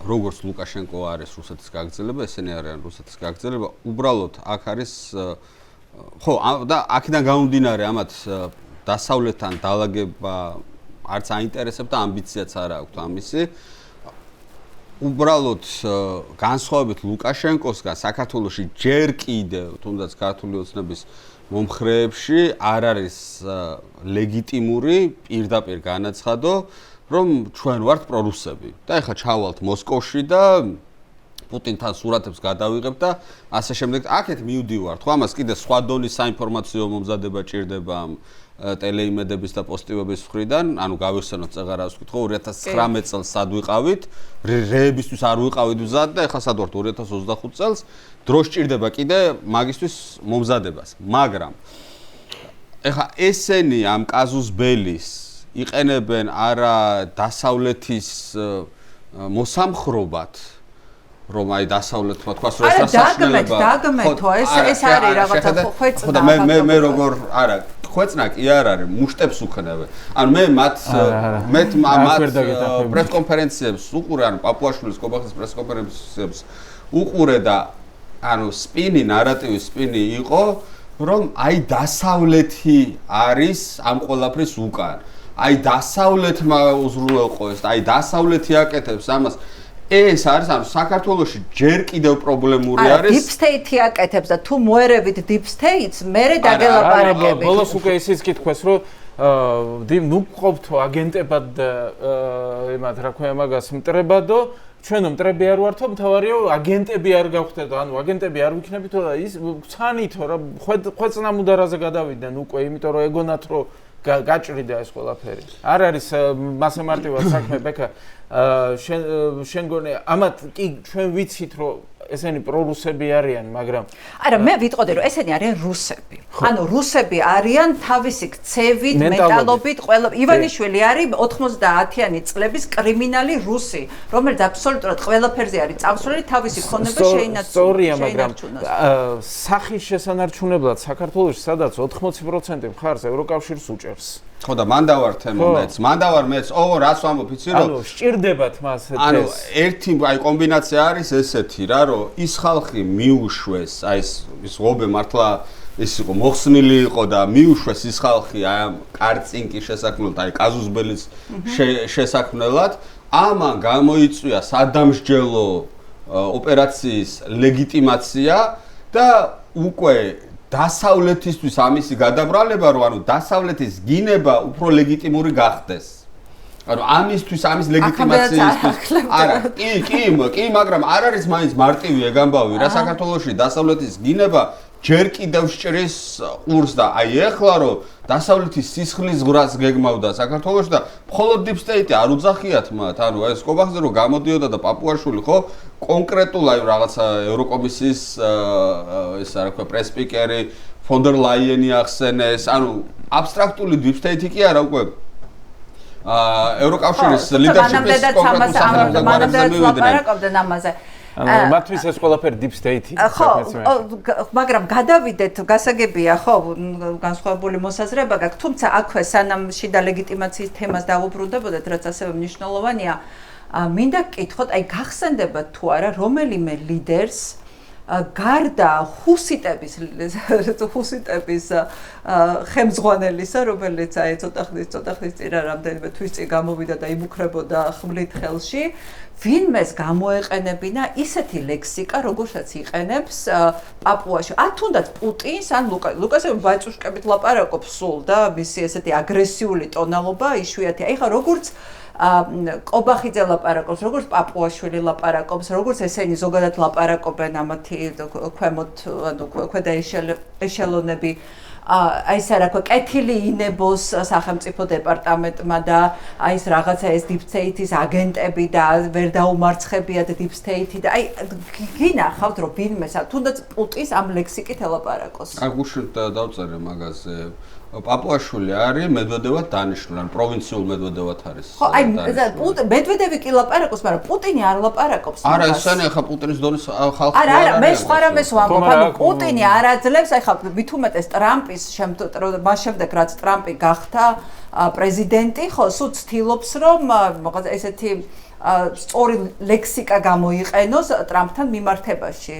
როგორც ლუკაშენკო არის რუსეთის გაგრძელება, ესენი არიან რუსეთის გაგრძელება. უბრალოდ აქ არის ხო და აქედან გამომდინარე ამათ დასავლეთთან დალაგება არც აინტერესებს და ამბიციაც არ აქვს ამისი. უბრალოდ განსხვავებით ლუკაშენკოსგან საქართველოში ჯერ კიდევ თუნდაც ქართული ოცნების მომხრეებში არ არის ლეგიტიმური პირდაპირ განაცხადო, რომ ჩვენ ვართ პრორუსები და ეხლა ჩავალთ მოსკოვში და პუტინთან სურათებს გადავიღებთ და ასე შემდეგ. აქეთ მივდივართ, ხო, ამას კიდე სხვა დონის საინფორმაციო მომზადება ჭირდება ამ ტელეიმედების და პოსტივების მხრიდან, ანუ გავიხსენოთ წეღარავს ვთქვით, ხო, 2019 წელს სად ვიყავით, რეებისთვის არ ვიყავით მზად და ეხლა სად ვართ 2025 წელს, დრო სჭირდება კიდე მაგისთვის მომზადებას. მაგრამ ეხლა ესენი ამ კაზუს ბელის იყენებენ არა დასავლეთის მოსამხრობად, რომ აი დასავლეთმა თქვას რომ ეს საშუალება დაგმეთო ეს არის რაღაცა ხვეწნა. ხო და მე როგორ არა ხვეწნა კი არ არის, მუშტებს უქნევენ. ანუ მე მათ პრესკონფერენციებს უყურე, ანუ პაპუაშვილის კობახის პრესკონფერენციებს უყურე და ანუ სპინი, ნარატივის სპინი იყო, რომ აი დასავლეთი არის ამ ყველაფრის უკან. აი დასავლეთმა უზრუნველყო ეს, აი დასავლეთი აკეთებს ამას. ეს არის, ანუ საქართველოში ჯერ კიდევ პრობლემური არის. Deep State-ი აკეთებს და თუ მოერევით Deep State-ს, მერე დაგელაპარაკებით. ბოლოს უკვე ისიც კითხეს, რომ ნუ ყოფთო აგენტებად და იმათ რა ქვია მაგას მტრებადო, ჩვენო მტრები არ ვართო, მთავარია აგენტები არ გავხდეთო, ანუ აგენტები არ ვიქნებითო და ის ცანითო რა ხვეწნა მუდარაზე გადავიდნენ უკვე, იმიტომ რომ ეგონათ რომ გაჭრიდა ეს ყველაფერი. არ არის მასე მარტივად საქმე, ბექა შენ გონე ამათ კი ჩვენ ვიცით რომ ესენი პრორუსები არიან, მაგრამ არა, მე ვიტყოდი რომ ესენი არიან რუსები. ანუ რუსები არიან თავისი ქცევით, მენტალობით, ყველა ივანიშვილი არის 90-იანი წლების კრიმინალი რუსი, რომელიც აბსოლუტურად ყველაფერზე არის წამსვლელი, თავისი ქონება შეინარჩუნა. სწორია, მაგრამ სახის შესანარჩუნებლად საქართველოში სადაც 80% მხარს ევროკავშირს უჭერს. ხო და მან დავარ თემომეც, მან დავარ მეც, რას ვამბობ, იცი რომ ანუ სჭირდებათ მას ეს. ანუ ერთი აი კომბინაცია არის ესეთი რა, რომ ის ხალხი მიუშვეს, აი ის ღობე მართლა ის იყო მოხსნილი იყო და მიუშვეს ის ხალხი აი ამ კარწინკის შესაქმნელად, აი კაზუსბელის შესაქმნელად, ამან გამოიწვია სადამსჯელო ოპერაციის ლეგიტიმაცია და უკვე დასავლეთისთვის ამისი გადაბრალება, რომ ანუ დასავლეთის გინება უფრო ლეგიტიმური გახდეს. ანუ ამისთვის ამის ლეგიტიმაციისთვის არა, კი, მაგრამ არ არის მაინც მარტივი ეგ ამბავი რა საქართველოში დასავლეთის გინება ჯერ კიდევ სჭრის ყურს და აი ეხლა რომ დასავლეთის სისხლის ზღვრას გეგმავდა საქართველოში და მხოლოდ Deep State-ი არ უძახიათ მათ, ანუ ეს კობახზე რომ გამოდიოდა და პაპუაშვილი ხო კონკრეტულ აი რაღაცა ევროკომისიის ეს რა ქვია პრესპიკერი ფონ დერ ლაიენი ახსენეს, ანუ აბსტრაქტული Deep State-ი კი არა უკვე ევროკავშირის ლიდერშიპის კონკრეტულ სახელმწიფოებს ლაპარაკობდნენ ამაზე. მათთვის ეს ყველაფერი Deep State-ი. ხო, მაგრამ გადავიდეთ, გასაგებია, ხო, განსხვავებული მოსაზრება გაქვს, თუმცა აქვე სანამ შიდა ლეგიტიმაციის თემას დავუბრუნდებოდეთ, რაც ასევე მნიშვნელოვანია, მინდა გკითხოთ, აი გახსენდებათ თუ არა რომელიმე ლიდერს გარდა ჰუსიტების ხემძღვანელისა, რომელიც აი ცოტა ხნის წინ რამდენიმე თვის წინ გამოვიდა და იმუქრებოდა ხმლით ხელში, ვინმეს გამოეყენებინა ისეთი ლექსიკა, როგორსაც იყენებს პაპუაში. თუნდაც პუტინს ან ლუკაშენკო ბაჭუშკებით ლაპარაკობს სულ და მისი ესეთი აგრესიული ტონალობა იშვიათია. ეხლა როგორც კობახიძე ლაპარაკობს, როგორც პაპუაშვილი ლაპარაკობს, როგორც ესენი ზოგადად ლაპარაკობენ ამათი ქვემოთ, ანუ ქვედა ეშელონები, აი ეს რა ქვია, კეთილი ინებოს სახელმწიფო დეპარტამენტმა და აი ეს რაღაცა ეს Deep State-ის აგენტები და ვერ დაუმარცხებიათ Deep State-ი და აი გინახავთ რომ ვინმეს თუნდაც პუტინს ამ ლექსიკით ელაპარაკოს. აი გუშინ დავწერე მაგაზე პაპუაშვილი არის მედვედევად დანიშნული, ან პროვინციულ მედვედევად არის. ხო, აი მედვედევი კი ლაპარაკობს, მაგრამ პუტინი არ ლაპარაკობს. არა, ესენი ახლა პუტინის დონის ხალხი არა, მე სხვა რამეს ვამბობ, ანუ პუტინი არ აძლევს, ახლა მით უმეტეს ტრამპის მას შემდეგ რაც ტრამპი გახდა პრეზიდენტი, ხო, სულ ცდილობს რომ ესეთი სწორი ლექსიკა გამოიყენოს ტრამპთან მიმართებაში,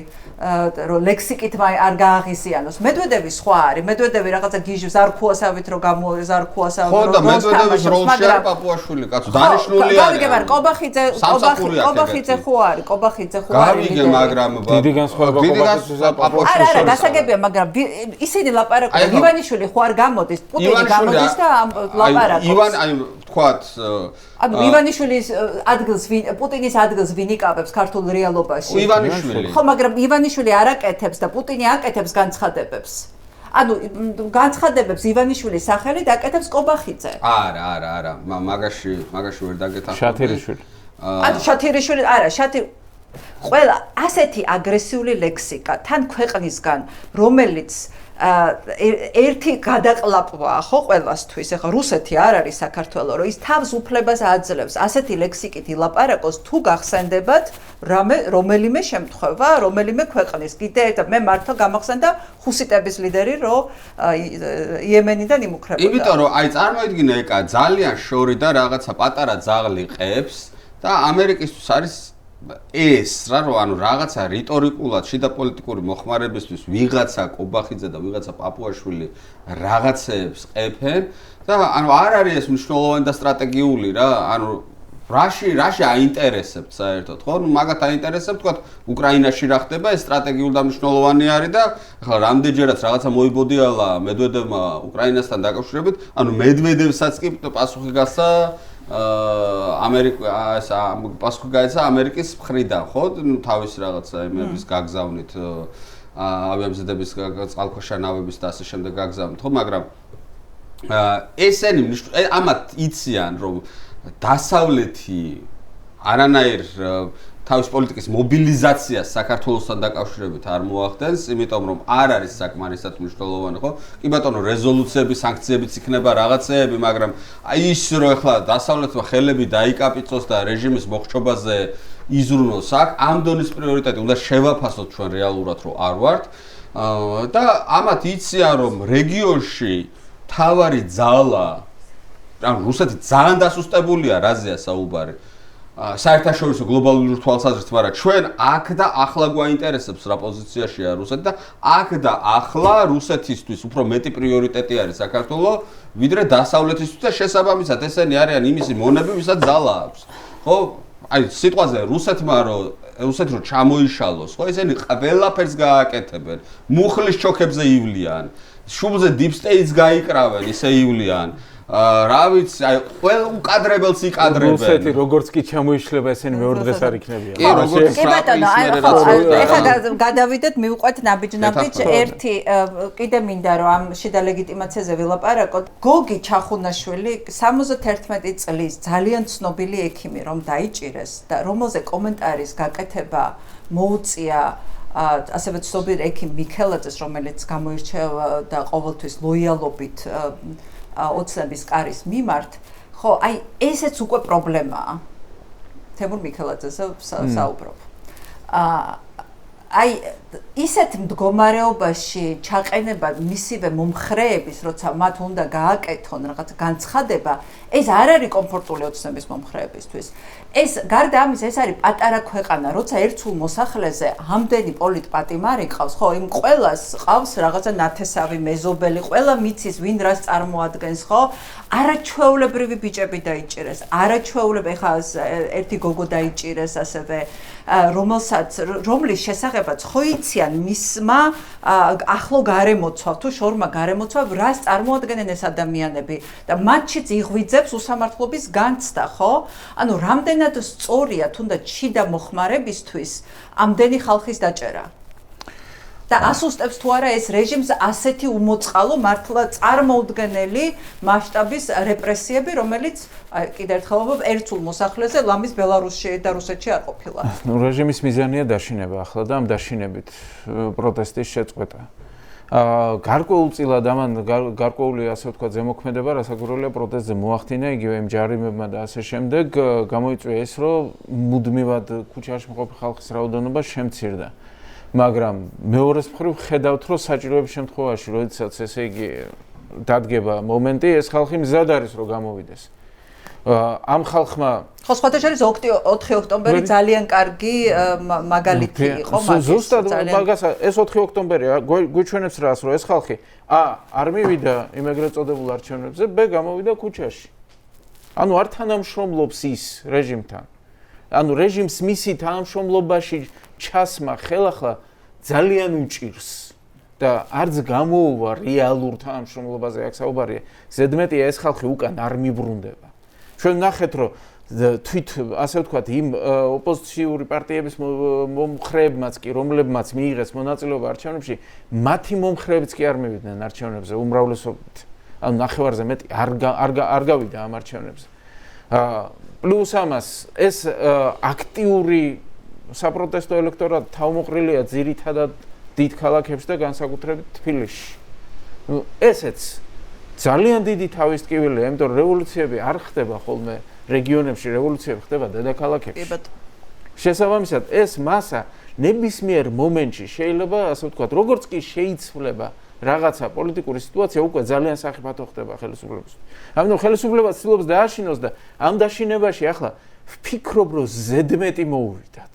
რომ ლექსიკით არ გააღიზიანოს. მედვედევი სხვა არის, მედვედევი რაღაცა გიჟებს არ ხუასავით რომ ზარქუასავით ხო და მედვედევის როლში არის პაპუაშვილი, კაცო, დანიშნული არის. გავიგე, მაგრამ კობახიძე ხო არის, გავიგე, მაგრამ დიდი განსხვავება პაპუაშვილის არა, გასაგებია, მაგრამ ისინი ლაპარაკობენ, ივანიშვილი ხო არ გამოდის, პუტინი გამოდის და ლაპარაკობს. თქვათ ანუ ივანიშვილის ადგილს პუტინის ადგილს ვინ იკავებს ქართულ რეალობაში? ივანიშვილი. ხო, მაგრამ ივანიშვილი არ აკეთებს და პუტინი აკეთებს განცხადებებს. ანუ განცხადებებს ივანიშვილის სახელით აკეთებს კობახიძე. არა, მაგაში ვერ დაგეთანხმები. შათირიშვილი. ანუ შათირიშვილი, არა, ყველა ასეთი აგრესიული ლექსიკა თან ქვეყნისგან, რომელიც ერთი გადაყლაპვაა ხო ყველასთვის. ეხლა რუსეთი არ არის საქართველო, რომ ის თავს უფლებას აძლევს ასეთი ლექსიკით ილაპარაკოს, თუ გახსენდებათ რომელიმე შემთხვევა, რომელიმე ქვეყნის. კიდე ერთად მე მართლა გამახსენდა ხუსიტების ლიდერი, რომ იემენიდან იმუქრებოდა. იმიტომ რომ აი წარმოიდგინე ეკა ძალიან შორი და რაღაცა პატარა ძაღლი ყებს და ამერიკისთვის არის ეს რა რომ ანუ რაღაცა რიტორიკულად შიდა პოლიტიკური მოხმარებისთვის ვიღაცა კობახიძე და ვიღაცა პაპუაშვილი რაღაცებს ყებენ და ანუ არ არის ეს მნიშვნელოვანი და სტრატეგიული რა ანუ რაში აინტერესებთ საერთოდ ხო ნუ მაგათ აინტერესებთ თქვა უკრაინაში რა ხდება ეს სტრატეგიული და მნიშვნელოვანი არის და ახლა რამდენჯერაც რაღაცა მოიბოდიალა მედვედევმა უკრაინასთან დაკავშირებით ანუ მედვედევსაც კი პასუხი გასცა პასუხი გაეცა ამერიკის მხრიდან, ხო? ნუ თავის რაღაცა იმების გაგზავნით, ავიამზედების წყალქვეშა ნავების და ასე შემდეგ გაგზავნით, ხო? მაგრამ ესენი ამათ იციან, რომ დასავლეთი არანაირ თავის პოლიტიკის მობილიზაციას საქართველოსთან დაკავშირებით არ მოახდენს, იმიტომ რომ არ არის საკმარისად მნიშვნელოვანი, ხო? კი ბატონო, რეზოლუციები, სანქციებიც იქნება რაღაცეები, მაგრამ აი ის რომ ეხლა დასავლეთმა ხელები დაიკაპიცოს და რეჟიმის მოხჩობაზე იზრუნოს აქ, ამ დონის პრიორიტეტი უნდა შევაფასოთ ჩვენ რეალურად, რომ არ ვართ. და ამათ იციან, რომ რეგიონში თავარი ძალა, ანუ რუსეთი ძალიან დასუსტებულია, რაზეა საუბარი. საერთაშორისო გლობალური თვალსაზრისით, მაგრამ ჩვენ აქ და ახლა გვაინტერესებს რა პოზიციაშია რუსეთი და აქ და ახლა რუსეთისთვის უფრო მეტი პრიორიტეტი არის საქართველო, ვიდრე დასავლეთისთვის და შესაბამისად ესენი არიან იმისი მონები, ვისაც ძალა აქვს. ხო? აი სიტყვაზე რუსეთი რომ ჩამოიშალოს, ხო, ესენი ყველაფერს გააკეთებენ. მუხლის ჩოქებზე ივლიან, შუბლზე deep state-ს გაიკრავენ, ისე ივლიან. რა ვიცი, აი ყველა უკადრებელს იკადრებენ. რუსეთი როგორც კი ჩამოიშლება, ესენი მეორე დღეს არ იქნებიან. კი ბატონო, ეხლა გადავიდეთ, მივყვეთ ნაბიჯ-ნაბიჯ ერთი კიდე მინდა რომ ამ შიდა ლეგიტიმაციაზე ვილაპარაკოთ. გოგი ჩახუნაშვილი 71 წლის ძალიან ცნობილი ექიმი რომ დაიჭირეს და რომელზე კომენტარის გაკეთება მოუწია ასევე ცნობილი ექიმ მიქელაძეს, რომელიც გამოირჩევა და ყოველთვის ლოიალობით ოცნების კარის მიმართ, ხო, აი ესეც უკვე პრობლემაა. თემურ მიქელაძეზე საუბრობ. აი ისეთ მდგომარეობაში ჩაყენება მისივე მომხრეების, როცა მათ უნდა გააკეთონ რაღაც განცხადება, ეს არ არის კომფორტული ოცნების მომხრეებისთვის. ეს გარდა ამის ეს არის პატარა ქვეყანა, როცა ერთსულ მოსახლეზე ამდენი პოლიტპატიმარი ყავს, ხო, იმ ყველას ყავს რაღაცა ნათესავი მეზობელი, ყველა მიცის ვინ რას წარმოადგენს, ხო? არაჩვეულებრივი ბიჭები დაიჭირეს, არაჩვეულებრივი, ეხლა ერთი გოგო დაიჭირეს ასევე, რომლის შესახებაც ხო იციან მისმა ახლო გარემოცვალ თუ შორმა გარემოცვალ რას წარმოადგენენ ეს ადამიანები და მათშიც იღვიძებს უსამართლობის განცდა, ხო? ანუ რამდენად სწორია თუნდაც შიდა მოხმარებისთვის ამდენი ხალხის დაჭერა. და ასუსტებს თუ არა ეს რეჟიმს ასეთი უმოწყალო მართლა წარმოუდგენელი მასშტაბის რეპრესიები, რომელიც კიდევ ერთხელ ვამბობ, ერთსულ მოსახლეზე ლამის ბელარუსში და რუსეთში არ ყოფილა. ნუ რეჟიმის მიზანია დაშინება ახლა და ამ დაშინებით პროტესტის შეწყვეტა. გარკვეულწილად ამან გარკვეული ასე ვთქვათ ზემოქმედება რასაკვირველია პროტესტზე მოახდინა იგივე იმ ჯარიმებმა და ასე შემდეგ გამოიწვია ეს რომ მუდმივად ქუჩაში მყოფი ხალხის რაოდენობა შემცირდა. მაგრამ მეორეს მხრივ ხედავთ რომ საჭიროების შემთხვევაში როდესაც ესე იგი დადგება მომენტი ეს ხალხი მზად არის რომ გამოვიდეს. ამ ხალხმა ხო სხვათა შორის 4 ოქტომბერი ძალიან კარგი მაგალითი იყო მაგის. ზუსტად მაგას ეს 4 ოქტომბერია გვიჩვენებს რას რომ ეს ხალხი არ მივიდა იმ ეგრეთ წოდებულ არჩევნებზე, ბ გამოვიდა ქუჩაში. ანუ არ თანამშრომლობს ის რეჟიმთან. ანუ რეჟიმს მისი თანამშრომლობაში ჩასმა ხელახლა ძალიან უჭირს და არც გამოუვა რეალურ თანამშრომლობაზე აქ საუბარია. ზედმეტია ეს ხალხი უკან არ მიბრუნდება. ჩვენ ნახეთ რომ თვით ასე ვთქვათ იმ ოპოზიციური პარტიების მომხრეებმაც კი რომლებმაც მიიღეს მონაწილეობა არჩევნებში მათი მომხრეებიც კი არ მივიდნენ არჩევნებზე უმრავლესობით ანუ ნახევარზე მეტი არ გავიდა ამ არჩევნებზე პლუს ამას ეს აქტიური საპროტესტო ელექტორატი თავმოყრილია ძირითადად დიდ ქალაქებში და განსაკუთრებით თბილისში ესეც ძალიან დიდი თავის ტკივილია იმიტომ რომ რევოლუციები არ ხდება ხოლმე რეგიონებში რევოლუციები ხდება დედაქალაქებში. შესაბამისად, ეს მასა ნებისმიერ მომენტში შეიძლება, ასე ვთქვათ, როგორც კი შეიცვლება რაღაცა პოლიტიკური სიტუაცია, უკვე ძალიან სახიფათო ხდება ხელისუფლებას. ამიტომ ხელისუფლება ცდილობს დააშინოს და ამ დაშინებაში ახლა ვფიქრობ, რომ ზედმეტი მოუვიდათ.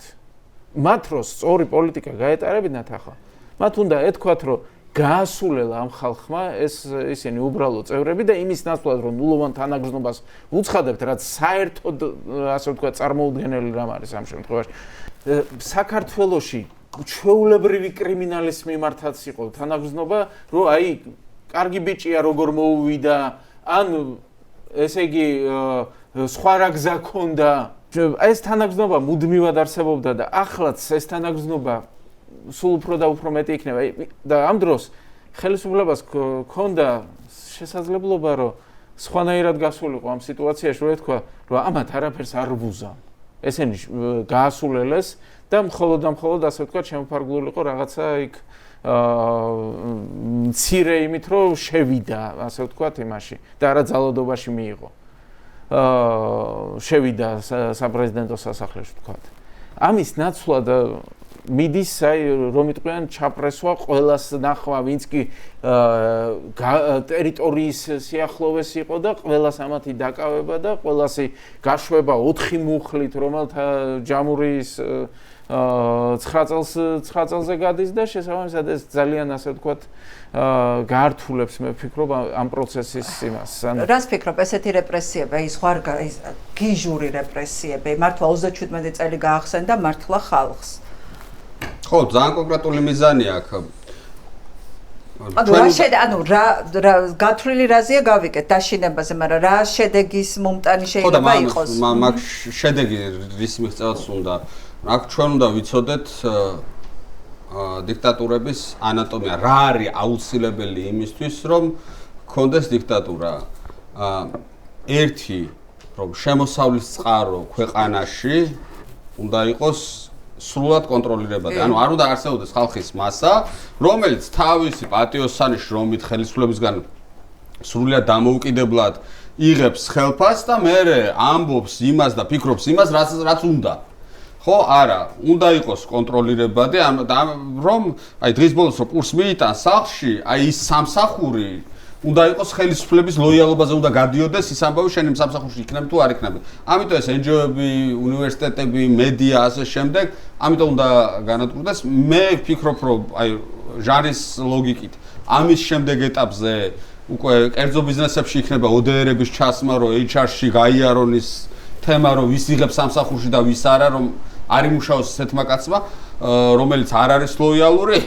მათ რო სწორი პოლიტიკა გაეტარებინათ ახლა. მათ უნდა ეთქვათ, რომ გაასულა ამ ხალხმა ისინი უბრალო წევრები და იმის ნაცვლად რომ ნულოვან თანაგრძნობას უცხადებთ რაც საერთოდ ასე ვთქვათ წარმოუდგენელი რამ არის ამ შემთხვევაში საქართველოში ჩვეულებრივი კრიმინალის მიმართაც იყო თანაგრძნობა რომ აი კარგი ბიჭია როგორ მოუვიდა ან ესე იგი სხვა რა გზა ქონდა ეს თანაგრძნობა მუდმივად არსებობდა და ახლაც ეს თანაგრძნობა სულ უფრო და უფრო მეტი იქნება და ამ დროს ხელისუფლებას ქონდა შესაძლებლობა რომ სხვანაირად გასულიყო ამ სიტუაციაში რომ ეთქვა რომ ამათ არაფერს არ ვუზამ ესენი გაასულელეს და მხოლოდ ასე ვთქვათ შემოფარგლულიყო რაღაცა იქ მცირე იმით რომ შევიდა ასე ვთქვათ იმაში და არა ძალადობაში მიიღო შევიდა საპრეზიდენტო სასახლეში ვთქვათ ამის ნაცვლად მიდის რომ იტყვიან ჩაპრესვა ყველას ნახვა ვინც კი ტერიტორიის სიახლოვეს იყო და ყველას ამათი დაკავება და ყველასი გაშვება 4 მუხლით რომელთა ჯამურის 9 წელზე გადის და შესაბამისად ეს ძალიან ასე ვთქვათ გაართულებს მე ვფიქრობ ამ პროცესის იმას. რას ფიქრობ ესეთი რეპრესიები, ის ხარ გიჟური რეპრესიები, მართლა 37 წელი გაახსენდა მართლა ხალხს. ხო, ძალიან კონკრეტული მიზანი აქვს. ანუ რა გათვლილი რაზეა გავიკეთ დაშინებაზე, მაგრამ რა შედეგის მომტანი შეიძლება იყოს? ხო, მაგ შედეგი რის მიღწევაც უნდა. აქ ჩვენ უნდა ვიცოდეთ დიქტატურების ანატომია, რა არის აუცილებელი იმისთვის, რომ გქონდეს დიქტატურა. ერთი, რომ შემოსავლის წყარო ქვეყანაში უნდა იყოს სრულად კონტროლირებადი. ანუ არ უნდა არსებობდეს ხალხის მასა, რომელიც თავისი პატიოსანის შრომით ხელისუფლებისგან სრულად დამოუკიდებლად იღებს ხელფასს და მერე ამბობს იმას და ფიქრობს იმას, რაც უნდა. ხო, არა, უნდა იყოს კონტროლირებადი, რომ აი დღის ბოლოს რო კურსს მიიტანს სახლში, აი ის სამსახური უნდა იყოს ხელისუფლების ლოიალობაზე უნდა გადიოდეს ის ამბავი შენ იმ სამსახურში იქნები თუ არ იქნები. ამიტომ ეს NGO-ები, უნივერსიტეტები, მედია ასე შემდეგ, ამიტომ უნდა განადგურდეს. მე ვფიქრობ, რომ აი ჟანრის ლოგიკით ამის შემდეგ ეტაპზე უკვე კერძო ბიზნესებში იქნება ODR-ების ჩასმა, რომ HR-ში გაიარონ ის თემა, რომ ვის იღებს სამსახურში და ვის არა, რომ არ იმუშაოს ესეთმა კაცმა, რომელიც არ არის ლოიალური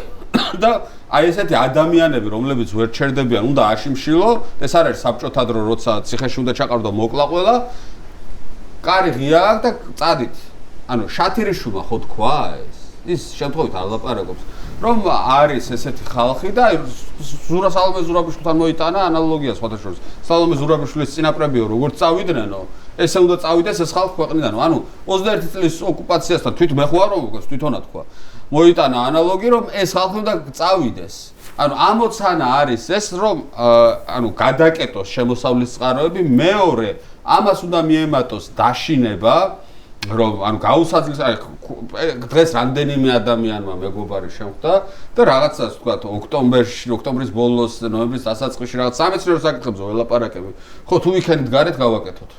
და აი ესეთი ადამიანები, რომლებიც ვერ ჩერდებიან, უნდა აშიმშილო, ეს არ არის საბჭოთა დრო, როცა ციხეში უნდა ჩაყარო და მოკლა ყველა. კარი ღია აქვს და წადით. ანუ შათირიშვილმა ხო თქვა ეს? ის შემთხვევით არ ლაპარაკობს, რომ არის ესეთი ხალხი და სალომე ზურაბიშვილთან მოიტანა ანალოგია სხვათა შორის. სალომე ზურაბიშვილის წინაპრებიო როგორც წავიდნენ, ესე უნდა წავიდეს ეს ხალხი ქვეყნიდან. ანუ 21 წლის ოკუპაციასთან თვით მე ხო არ მოგეს, თვითონაც თქვა. მოიტანა ანალოგი, რომ ეს ხალხი უნდა წავიდეს. ანუ ამოცანა არის ეს, რომ ანუ გადაკეტოს შემოსავლის წყაროები, მეორე ამას უნდა მიემატოს დაშინება, რომ ანუ გაუსაძლეს აი დღეს რამდენიმე ადამიანმა მეგობარი შემხვდა და რაღაცას თქვათ ოქტომბრის ბოლოს, ნოემბრის დასაწყისში რაღაც სამეცნიერო საკითხებზე ველაპარაკები. ხო, თუ ვიქენით გარეთ გავაკეთოთ.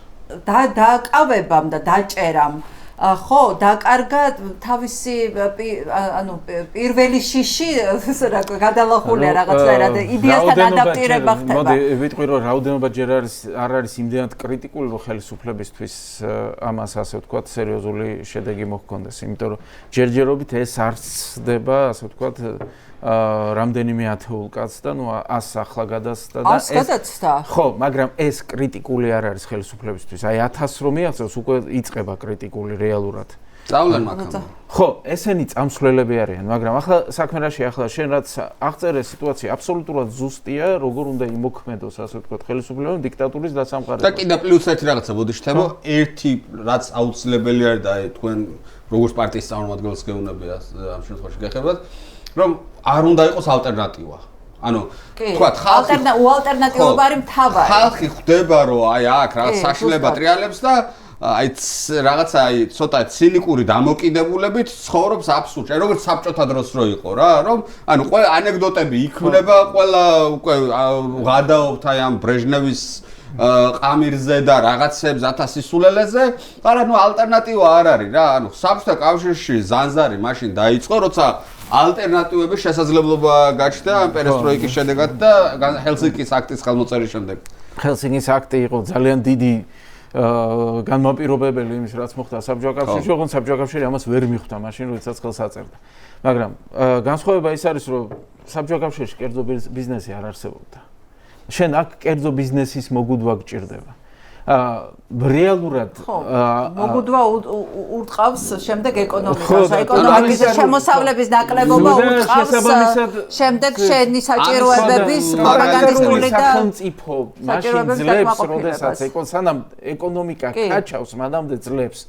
დაკავებამ და დაჭერამ ხო დაკარგა თავისი ანუ პირველი შიში გადალახულია რაღაცნაირად იდეასთან ადაპტირება ხდება. მოდი ვიტყვი რომ რაოდენობა ჯერ არ არის იმდენად კრიტიკული რომ ხელისუფლებისთვის ამას ასე ვთქვათ სერიოზული შედეგი მოჰქონდეს, იმიტომ რომ ჯერჯერობით ეს არ ცდება ასე ვთქვათ რამდენიმე ათეულ კაცს და ნუ 100 ახლა გადასცდა და ეს გადაცდა. ხო, მაგრამ ეს კრიტიკული არ არის ხელისუფლებისთვის. აი 1000 რომ მიაღწევს უკვე იწყება კრიტიკული რეალურად. სწავლენ მაგამ. ხო, ესენი წამსვლელები არიან, მაგრამ ახლა საქმე რაში ახლა შენ რაც აღწერე სიტუაცია აბსოლუტურად ზუსტია, როგორ უნდა იმოქმედოს ასე ვთქვათ ხელისუფლება დიქტატურის დასამყარებლად. და კიდე პლუს ერთი რაღაცა ბოდიში ხდება, ერთი რაც აუცილებელი არის და თქვენ როგორც პარტიის წარმომადგენლს გეუბნები ამ შემთხვევაში გეხებათ, რომ არ უნდა იყოს ალტერნატივა. ანუ თქვათ ხალხი ალტერნატივა არის მთავარი. ხალხი ხვდება რომ აი აქ რაღაც საშლება ტრიალებს და აი რაღაცა აი ცოტა ცინიკური დამოკიდებულებით ცხოვრობს აბსურდში. როგორც საბჭოთა დროს რო იყო რა, რომ ანუ ყველა ანეკდოტები იქმნება, ყველა უკვე გადაობთ აი ამ ბრეჟნევის ყამირზე და რაღაცებს 1000 სისულელეზე, მაგრამ ნუ ალტერნატივა არ არის რა. ანუ საბჭოთა კავშირში ზანზარი მაშინ დაიწყო, როცა ალტერნატივების შესაძლებლობა გაჩნდა პერესტროიკის შედეგად და ჰელსინკის აქტის ხელმოწერის შემდეგ. ჰელსინკის აქტი იყო ძალიან დიდი განმაპირობებელი იმის რაც მოხდა საბჭოთა კავშირში, ოღონდ საბჭოთა კავშირი ამას ვერ მიხვდა მაშინ, როდესაც ხელს აწერდა. მაგრამ განსხვავება ის არის, რომ საბჭოთა კავშირში კერძო ბიზნესი არ არსებობდა. შენ აქ კერძო ბიზნესის მოგუდვა გჭირდება. რეალურად მოგუდვა ურტყავს შემდეგ ეკონომიკას, ეკონომიკის შემოსავლების ნაკლებობა ურტყავს შემდეგ შენი საჭიროებების პროპაგანდისტული და სახელმწიფო მაშინ ძლებს, როდესაც სანამ ეკონომიკა კაჩავს, მანამდე ძლებს.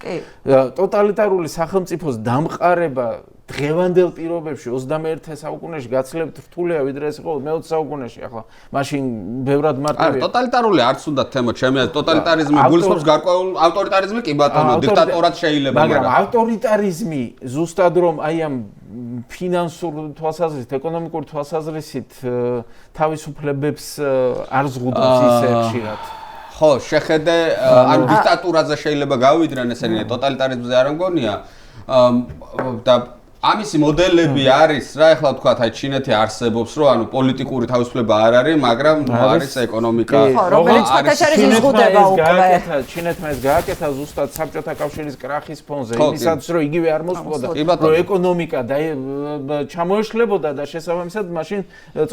ტოტალიტარული სახელმწიფოს დამყარება დღევანდელ პირობებში 21 საუკუნეში გაცლებთ რთულია ვიდრე ეს იყო მე-20 საუკუნეში ახლა მაშინ ბევრად მარტივია. ტოტალიტარული არც უნდა თემა ჩემი ტოტალიტარიზმი გულისხმობს გარკვეულ ავტორიტარიზმი კი ბატონო დიქტატორად შეიძლება მაგრამ ავტორიტარიზმი ზუსტად რომ აი ამ ფინანსურ თვალსაზრისით, ეკონომიკური თვალსაზრისით თავისუფლებებს არ ზღუდავს ისე ხშირად. ხო, შეხედე ანუ დიქტატურაზე შეიძლება გავიდრენ ესენი ტოტალიტარიზმზე არ მგონია და ამისი მოდელები არის რა ეხლა ვთქვათ აი ჩინეთი არსებობს რომ ანუ პოლიტიკური თავისუფლება არ არის მაგრამ არის ეკონომიკა რომელიც ფაქტში იზღუდება უკვე ჩინეთმა ეს გააკეთა ზუსტად საბჭოთა კავშირის კრახის ფონზე იმისაც რომ იგივე არ მოსწოდა რომ ეკონომიკა ჩამოეშლებოდა და შესაბამისად მაშინ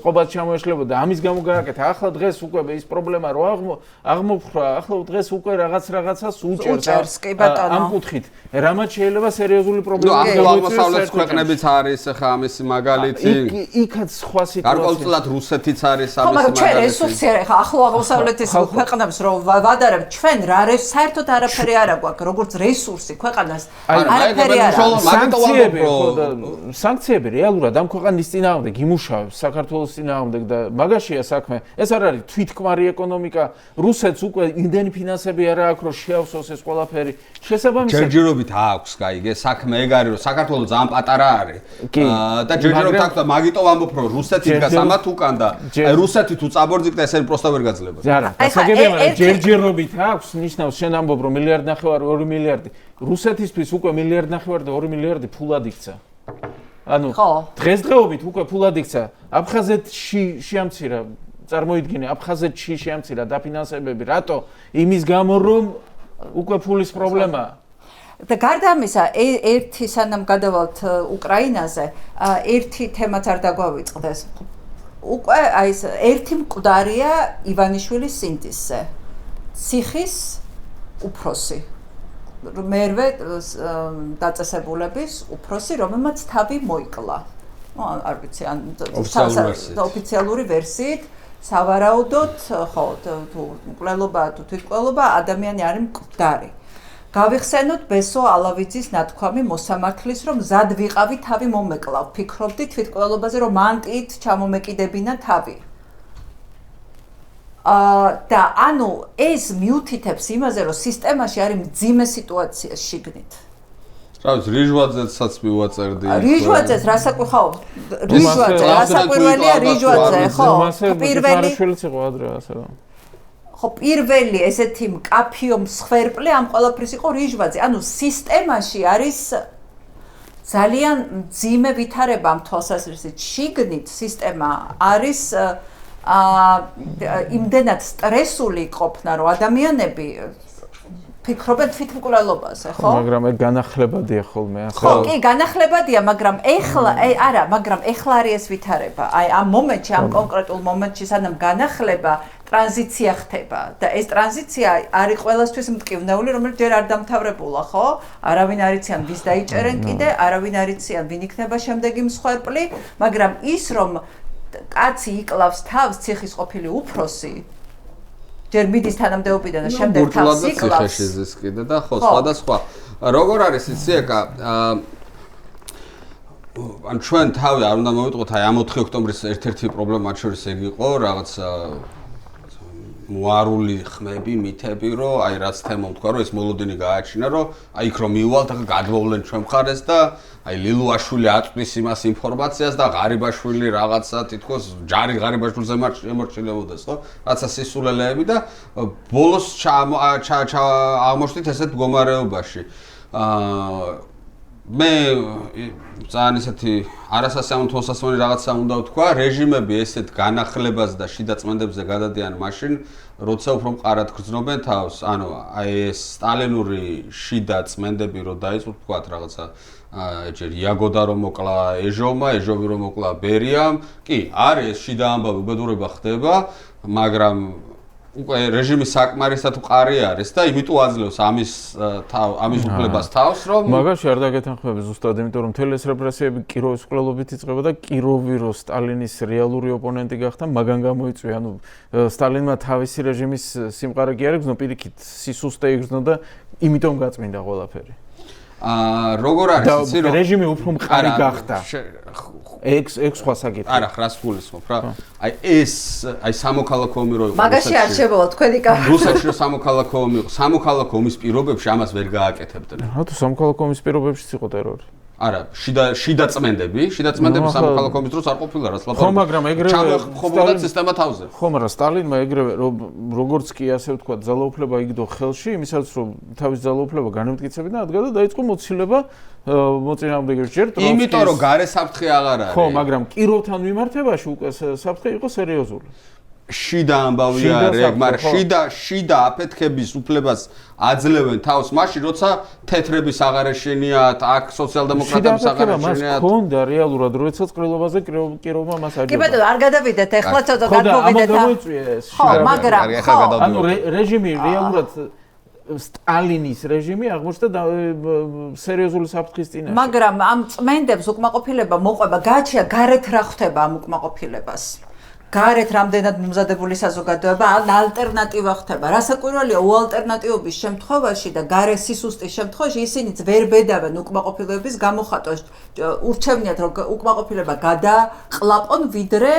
წყობაც ჩამოეშლებოდა ამის გამო გააკეთა ახლა დღეს უკვე ის პრობლემა რომ აღმოფხვრა ახლა დღეს უკვე რაღაცას უჭერს ამ კუთხით რამაც შეიძლება სერიოზული პრობლემა გამოიწვიოს ქვეყნებიც არის ხა ამისი მაგალითი. იქაც სხვა სიტუაცია. გარკვეულწილად რუსეთიც არის ამისი მაგალითი. მაგრამ ჩვენ რესურსი არ ხა ახლო აღმოსავლეთის ქვეყნებს რომ ვადარებ ჩვენ რა საერთოდ არაფერი არ აქვს როგორც რესურსი ქვეყანას არაფერი არ აქვს. სანქციები რეალურად ამ ქვეყნის წინააღმდეგ იმუშავებს საქართველოს წინააღმდეგ და მაგაშია საქმე. ეს არ არის თვითქმარი ეკონომიკა. რუსეთს უკვე იმდენი ფინანსები არ აქვს რომ შეავსოს ეს ყველაფერი. შესაბამისად ჯერჯერობით აქვს გაიგე საქმე ეგ არის რომ საქართველოს ძალიან პატარა არის და ჯერჯერობით აქვს და მაგიტო ვამბობ რომ რუსეთი დგას ამათ უკან და აი რუსეთი თუ წაბორძიგდა ესენი პროსტა ვერ გაძლება. არა, გასაგებია მაგრამ ჯერჯერობით აქვს ნიშნავს შენ ამბობ რომ 1.5 მილიარდი 2 მილიარდი რუსეთისთვის უკვე 1.5 მილიარდი და 2 მილიარდი ფულად იქცა. ანუ დღესდღეობით უკვე ფულად იქცა. აფხაზეთში შეამცირა წარმოიდგინე აფხაზეთში შეამცირა დაფინანსებები რატო? იმის გამო რომ უკვე ფულის პრობლემაა. და გარდა ამისა, ერთი სანამ გადავალთ უკრაინაზე, ერთი თემაც არ დაგვავიწყდეს. უკვე აი ეს ერთი მკვდარია ივანიშვილის სინდისზე. ციხის უფროსი. მერვე დაწესებულების უფროსი, რომელმაც თავი მოიკლა. არ ვიცი, ან ოფიციალური ვერსიით სავარაუდოდ, ხო, თუ მკვლელობა, თუ თვითმკვლელობა, ადამიანი არის მკვდარი. გავიხსენოთ ბესო ალავიძის ნათქვამი მოსამართლის, რომ მზად ვიყავი თავი მომეკლავ. ფიქრობდი თვითმკვლელობაზე, რომ მანტიით ჩამომეკიდებინა თავი. და ანუ ეს მიუთითებს იმაზე, რომ სისტემაში არის მძიმე სიტუაცია შიგნით. რა ვიცი, რიჟვაძესაც მივაწერდი. რიჟვაძეს რასაკვირველია? რიჟვაძე, რასაკვირველია რიჟვაძე, ხო? პირველი შვილიც იყო ადრე ასე. ხო პირველი ესეთი მკაფიო მსხვერპლი ამ ყველაფრის იყო რიჟვაძე. ანუ სისტემაში არის ძალიან მძიმე ვითარება ამ თვალსაზრისით. შიგნით სისტემა არის იმდენად სტრესული ყოფნა, რომ ადამიანები ფიქრობენ თვითმკვლელობაზე, ხო? მაგრამ ეგ განახლებადია ხოლმე, ახლა. ხო, კი, განახლებადია, მაგრამ ეხლა არის ეს ვითარება. აი ამ მომენტში, ამ კონკრეტულ მომენტში, სანამ განახლება, ტრანზიცია ხდება და ეს ტრანზიცია არის ყველასთვის მტკივნეული, რომელიც ჯერ არ დამთავრებულა, ხო? არავინ არ იციან, ვის დაიჭერენ კიდე, არავინ არ იციან, ვინ იქნება შემდეგი მსხვერპლი, მაგრამ ის რომ კაცი იკლავს თავს ციხის ყოფილი უფროსი ჯერ მიდის თანამდებობიდან და შემდეგ თავს იკლავს. ციხეშიზის კიდე და ხო, სხვადასხვა. როგორ არის იცი ეკა ან ჩვენ თავი არ უნდა მოვიტყოთ აი ამ 4 ოქტომბრის ერთ-ერთი პრობლემა მათ შორის ეგ იყო რაღაც მოარული ხმები, მითები, რომ აი რაც თემო თქვა, რომ ეს მოლოდინი გააჩინა, რომ აი იქ რომ მივალთ, ახლა გადმოვლენ ჩვენ მხარეს და აი ლილუაშვილი აწვის იმას ინფორმაციას და ღარიბაშვილი რაღაცა თითქოს ჯარი ღარიბაშვილზე ემორჩილებოდეს, ხო? რაცა სისულელეები და ბოლოს აღმოჩნდით ესეთ მდგომარეობაში. მე ძალიან ისეთი არასასამართლოსასმანი რაღაცა უნდა ვთქვა, რეჟიმები ესეთ განახლებას და შიდა წმენდებზე გადადიან მაშინ, როცა უფრო მყარად გრძნობენ თავს. ანუ აი ეს სტალინური შიდა წმენდები რო დაიწყო თქვათ რაღაცა ჯერ იაგოდა რომ მოკლა ეჟოვმა, ეჟოვი რომ მოკლა ბერიამ. კი, არის შიდა ამბავი უბედურება ხდება, მაგრამ უკვე რეჟიმის საკმარისად მყარი არის და იმიტომ აძლევს ამის უფლებას თავს, რომ მაგაში არ დაგეთანხმები ზუსტად, იმიტომ რომ მთელი ეს რეპრესიები კიროვის მკვლელობით იწყება და კიროვი რო სტალინის რეალური ოპონენტი გახდა, მაგან გამოიწვია. ანუ სტალინმა თავისი რეჟიმის სიმყარე კი არ იგრძნო, პირიქით სისუსტე იგრძნო და იმიტომ გაწმინდა ყველაფერი. როგორ არის იცი რომ რეჟიმი უფრო მყარი გახდა. ეგ სხვა საკითხი. არა, რას გულისხმობ რა? აი ეს აი სამოქალაქო ომი რო იყო. მაგაში არ შემოვა თქვენი კა. რუსეთში სამოქალაქო ომი იყო. სამოქალაქო ომის პირობებში ამას ვერ გააკეთებდნენ. რატო სამოქალაქო ომის პირობებშიც იყო ტერორი? არა, შიდა წმენდები სამოქალაქო ომის დროს არ ყოფილა რაც ლაპარაკობ. ხო, მაგრამ ეგრევე ჩამოხმობდა სისტემა თავზე. ხო, მაგრამ სტალინმა ეგრევე როგორც კი ასე ვთქვათ, ძალაუფლება იგდო ხელში, იმისაც რომ თავის ძალაუფლება განემტკიცებინა, ადგა და დაიწყო მოცილება მოწინააღმდეგეებს ჯერ ტროცკის. იმიტომ რომ გარე საფრთხე აღარ არის. ხო, მაგრამ კიროვთან მიმართებაში უკვე საფრთხე იყო სერიოზული. შიდა ამბავია რეგ, მაგრამ შიდა აფეთქების უფლებას აძლევენ თავს მაშინ, როცა თეთრების აღარ ეშენიათ, აქ სოციალ-დემოკრატების აღარ ეშენიათ. ქონდა რეალურად, როდესაც ყრილობაზე კიროვმა მას აჯობა. კი ბატონო, არ გადავიდეთ, ახლა ცოტა გადმოვიდეთ. ხო, მაგრამ ანუ რეჟიმი რეალურად სტალინის რეჟიმი აღმოჩნდა სერიოზული საფრთხის წინაშე. მაგრამ ამ წმენდებს უკმაყოფილება მოყვება, გააჩნია გარეთ რა ხდება ამ უკმაყოფილებას. გარეთ რამდენად მომზადებული საზოგადოება ალტერნატივა ხდება. რასაკვირველია, უალტერნატიობის შემთხვევაში და გარე სისუსტის შემთხვევაში ისინიც ვერ ბედავენ უკმაყოფილების გამოხატვას. ურჩევნიათ, რომ უკმაყოფილება გადაყლაპონ, ვიდრე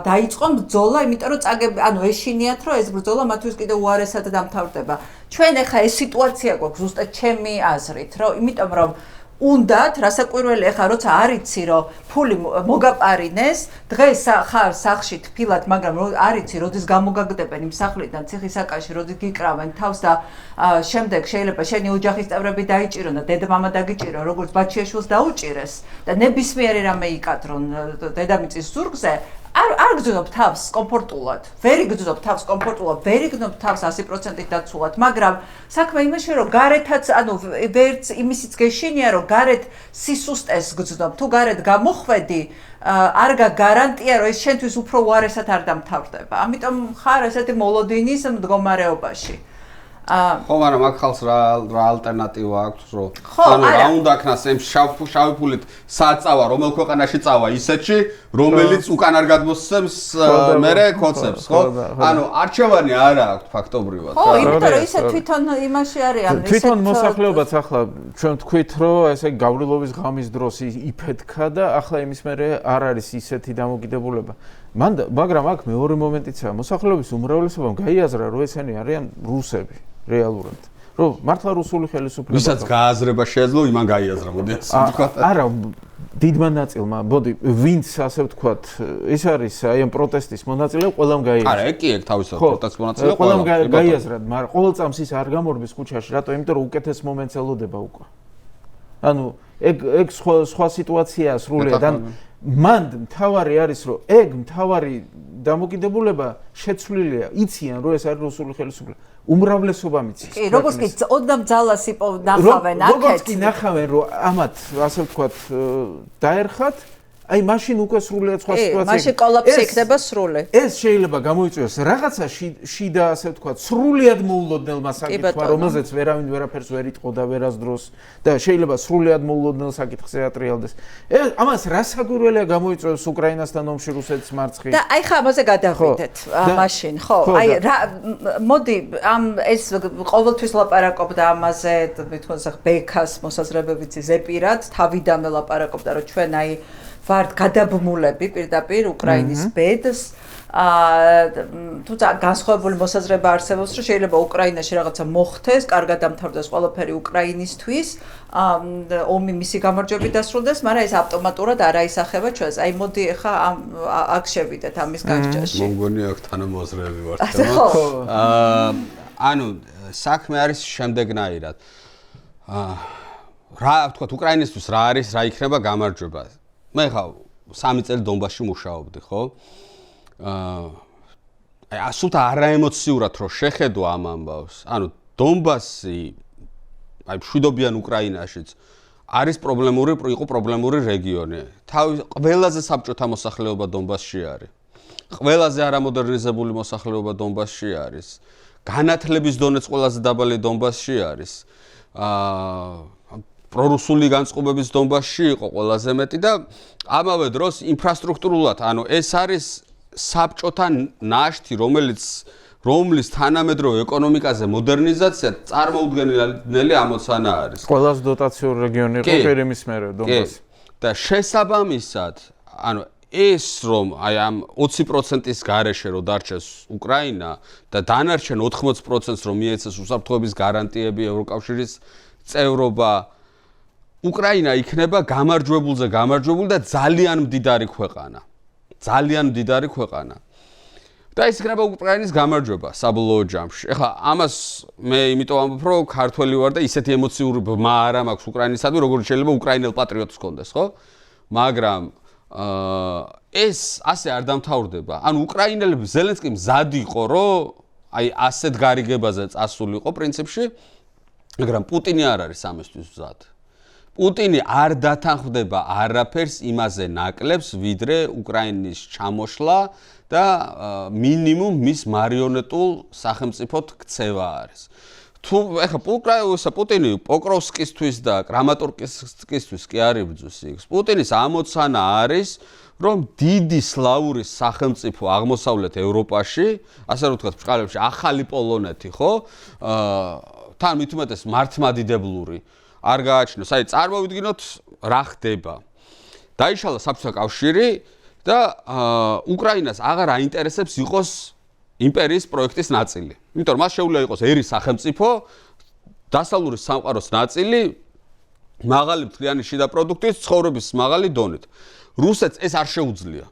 დაიწყონ ბრძოლა, იმიტომ რომ ანუ ეშინიათ, რომ ეს ბრძოლა მათთვის კიდე უარესად დამთავრდება. ჩვენ ახლა ეს სიტუაცია გვაქვს ზუსტად ჩემი აზრით, რომ იმიტომ რომ უნდათ, რასაკვირველია, ხა როცა არიცი, რომ ფული მოგაპარინეს, დღეს ხარ სახლში თბილად, მაგრამ არიცი, როდის გამოგაგდებენ იმ სახლიდან, ციხისაკაში, როდის გიკრავენ თავს და შემდეგ შეიძლება შენი ოჯახის წევრები დაიჭირონ და დედამამა დაგიჭირო, როგორც ბაჩიაშვილს დაუჭირეს და ნებისმიერი რამე იკადრონ დედამიწის ზურგზე. არ გძნობ თავს კომფორტულად. ვერ იგძნობ თავს კომფორტულად, ვერ იგძნობ თავს 100%-ით დაცულად, მაგრამ საქმე იმაში, რომ გარეთაც, ანუ ვერც იმისიც გეშინია, რომ გარეთ სისუსტეს გძნობ, თუ გარეთ გამოხვედი, არ გაგარანტია, რომ ეს შენთვის უფრო უარესად არ დამთავრდება. ამიტომ ხარ ესეთი მოლოდინის მდგომარეობაში. ხო, მაგრამ აქ ხალხს რა ალტერნატივა აქვს, რომ ანუ რა უნდა ქნას ამ შავი ფულით საწავა, რომელ ქვეყანაში წავა ისეთში, რომელიც უკან არ გადმოსცემს მერე კოცებს, ხო? ანუ არჩევანი არა აქვს ფაქტობრივად. ხო, იმიტომ რომ ისე თვითონ იმაში არიან, ისე თვითონ მოსახლეობაც ახლა ჩვენ თქვით, რომ ესე გავრილობის ღამის დროს იფეთქა და ახლა იმის მერე არ არის ისეთი დამოკიდებულება. მაგრამ აქ მეორე მომენტიცაა, მოსახლეობის უმრავლესობამ გაიაზრა, რომ ესენი არიან რუსები. რეალურად. რომ მართლა რუსული ხელისუფლება. ვისაც გააზრება შეეძლო, იმან გაიაზრა, მოდი ასე ვთქვა. არა, დიდმა ნაწილმა, მოდი, ვინც ასე ვთქვათ, ის არის აი ამ პროტესტის მონაწილე, ყველამ გაიაზრა. არა, კი ეგ თავისთავად პროტესტის მონაწილე ყველამ გაიაზრა, მაგრამ ყოველ წამს ის არ გამორბის ქუჩაში, რატო? იმიტომ რომ უკეთეს მომენტს ელოდება უკვე. ანუ ეგ სხვა სიტუაციაა სრულიად. ან მან მთავარი არის, რომ ეგ მთავარი დამოკიდებულება შეცვლილია, იციან, რომ ეს არის რუსული ხელისუფლება. უმრავლესობა მიცის. კი, როგორც კი ოდნავ ძალას ნახავენ აქეთ. როგორც კი ნახავენ, რომ ამათ, ასე ვთქვათ, დაერხათ, აი მაშინ უკვე სრულიად სხვა სიტუაცია. მაშინ კოლაფსი იქნება სრული. ეს შეიძლება გამოიწვიოს რაღაცა შიდა, ასე ვთქვათ, სრულიად მოულოდნელ საკითხმა, რომელზეც ვერავინ ვერაფერს ვერ იტყოდა ვერასდროს და შეიძლება სრულიად მოულოდნელ საკითხზე ატრიალდეს. ამას რა საგვირველია გამოიწვევს უკრაინასთან ომში რუსეთის მარცხი? და აი ხა ამაზე გადავიდეთ მაშინ, ხო? აი რა მოდი ამ ეს ყოველთვის ლაპარაკობდა ამაზე, თვითონ ბექას მოსაზრებებიც ზეპირად თავიდანვე ლაპარაკობდა, რომ ჩვენ აი ვართ გადაბმულები პირდაპირ უკრაინის ბედს. თუმცა განსხვავებული მოსაზრება არსებობს, რომ შეიძლება უკრაინაში რაღაცა მოხდეს, კარგად დამთავრდეს ყველაფერი უკრაინისთვის, ომი მისი გამარჯვებით დასრულდეს, მაგრამ ეს ავტომატურად არ აისახება ჩვენს. აი მოდი ახლა აქ შევიდეთ ამის განსჯაში. მოგონი აქ თანამოაზრეები ვართ. ანუ საქმე არის შემდეგნაირად. რა ვთქვათ, უკრაინისთვის რა არის, რა იქნება გამარჯვება? მე ხა 3 წელი დონბასში მუშაობდი, ხო? აი ასეთ არაემოციურად რო შეხედო ამ ამბავს. ანუ დონბასი აი მშვიდობიან უკრაინაშიც არის იყო პრობლემური რეგიონი. ყველაზე საბჭოთა მოსახლეობა დონბასში არის. ყველაზე არამოდერნიზებული მოსახლეობა დონბასში არის. განათლების დონეც ყველაზე დაბალი დონბასში არის. პრორუსული განწყობების დონბასში იყო ყველაზე მეტი და ამავე დროს ინფრასტრუქტურულად, ანუ ეს არის საბჭოთა ნაშთი, რომლის თანამედროვე ეკონომიკაზე მოდერნიზაცია წარმოუდგენელი ამოცანა არის. ყველაზე დოტაციურ რეგიონი იყო ყირიმის მერე დონბასი. და შესაბამისად, ანუ ეს რომ აი ამ 20%-ის გარეშე რომ დარჩეს უკრაინა და დანარჩენ 80%-ს რომ მიეცეს უსაფრთხოების გარანტიები, ევროკავშირის წევრობა, უკრაინა იქნება გამარჯვებული და ძალიან მდიდარი ქვეყანა. და ეს იქნება უკრაინის გამარჯვება საბოლოო ჯამში. ეხლა ამას მე იმიტომ ამბობ, რომ ქართველი ვარ და ისეთი ემოციური ბმა არ მაქვს უკრაინისადმი, როგორც შეიძლება უკრაინელ პატრიოტს ჰქონდეს, ხო? მაგრამ ეს ასე არ დამთავრდება. ანუ უკრაინელები ზელენსკი მზად იყო, რომ აი ასეთ გარიგებაზე წასულიყო პრინციპში, მაგრამ პუტინი არ არის ამისთვის მზად. პუტინი არ დათანხმდება არაფერს იმაზე ნაკლებს, ვიდრე უკრაინის ჩამოშლა და მინიმუმ მის მარიონეტულ სახელმწიფოდ ქცევა არის. თუ ეხლა პუტინი პოკროვსკისთვის და კრამატორსკისთვის კი არ იბრძვის იქ. პუტინის ამოცანა არის, რომ დიდი სლავური სახელმწიფო აღმოსავლეთ ევროპაში, ასე რომ ვთქვათ, ბჭყალებში ახალი პოლონეთი, ხო? თან მით უმეტეს მართლმადიდებლური არ გააჩნოს. აი წარმოვიდგინოთ რა ხდება. დაიშალა საბჭოთა კავშირი და უკრაინას აღარ აინტერესებს იყოს იმპერიის პროექტის ნაწილი. იმიტომ რომ მას შეუძლია იყოს ერის სახელმწიფო, დასავლური სამყაროს ნაწილი, მაღალი მთლიანი შიდა პროდუქტის, ცხოვრების მაღალი დონით. რუსეთს ეს არ შეუძლია.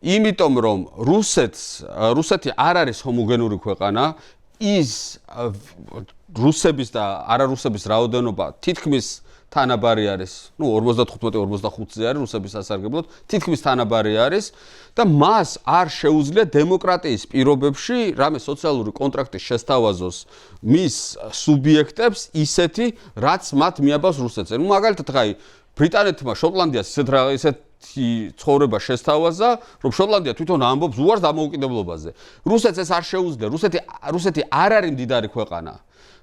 იმიტომ რომ რუსეთი არ არის ჰომოგენური ქვეყანა, ის რუსების და არარუსების რაოდენობა თითქმის თანაბარი არის, 45-45-ზე არის რუსების სასარგებლოდ, თითქმის თანაბარი არის და მას არ შეუძლია დემოკრატიის პირობებში რამე სოციალური კონტრაქტის შესთავაზოს მის სუბიექტებს ისეთი, რაც მათ მიაბავს რუსეთზე. მაგალითად, აი ბრიტანეთმა შოტლანდიას ისეთი ცხოვრება შესთავაზა, რომ შოტლანდია თვითონ ამბობს უარს დამოუკიდებლობაზე. რუსეთს ეს არ შეუძლია. რუსეთი არ არის მდიდარი ქვეყანა.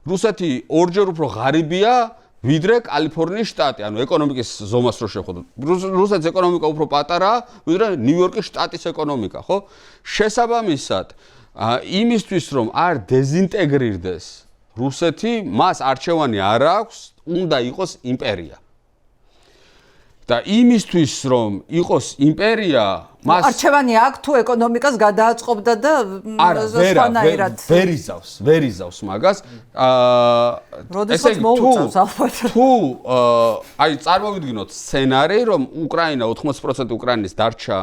რუსეთი ორჯერ უფრო ღარიბია ვიდრე კალიფორნიის შტატი, ანუ ეკონომიკის ზომას რო შევხედოთ. რუსეთის ეკონომიკა უფრო პატარაა ვიდრე ნიუ-იორკის შტატის ეკონომიკა, ხო? შესაბამისად, იმისთვის რომ არ დეზინტეგრირდეს რუსეთი, მას არჩევანი არ აქვს, უნდა იყოს იმპერია. და იმისთვის რომ იყოს იმპერია მას არჩევანი აქვს თუ ეკონომიკას გადააწყობდა და სხვანაირად ვერ იზავს მაგას როდესაც მოუწევს ალბათ თუ აი წარმოვიდგინოთ სცენარი რომ უკრაინა 80% უკრაინის დარჩა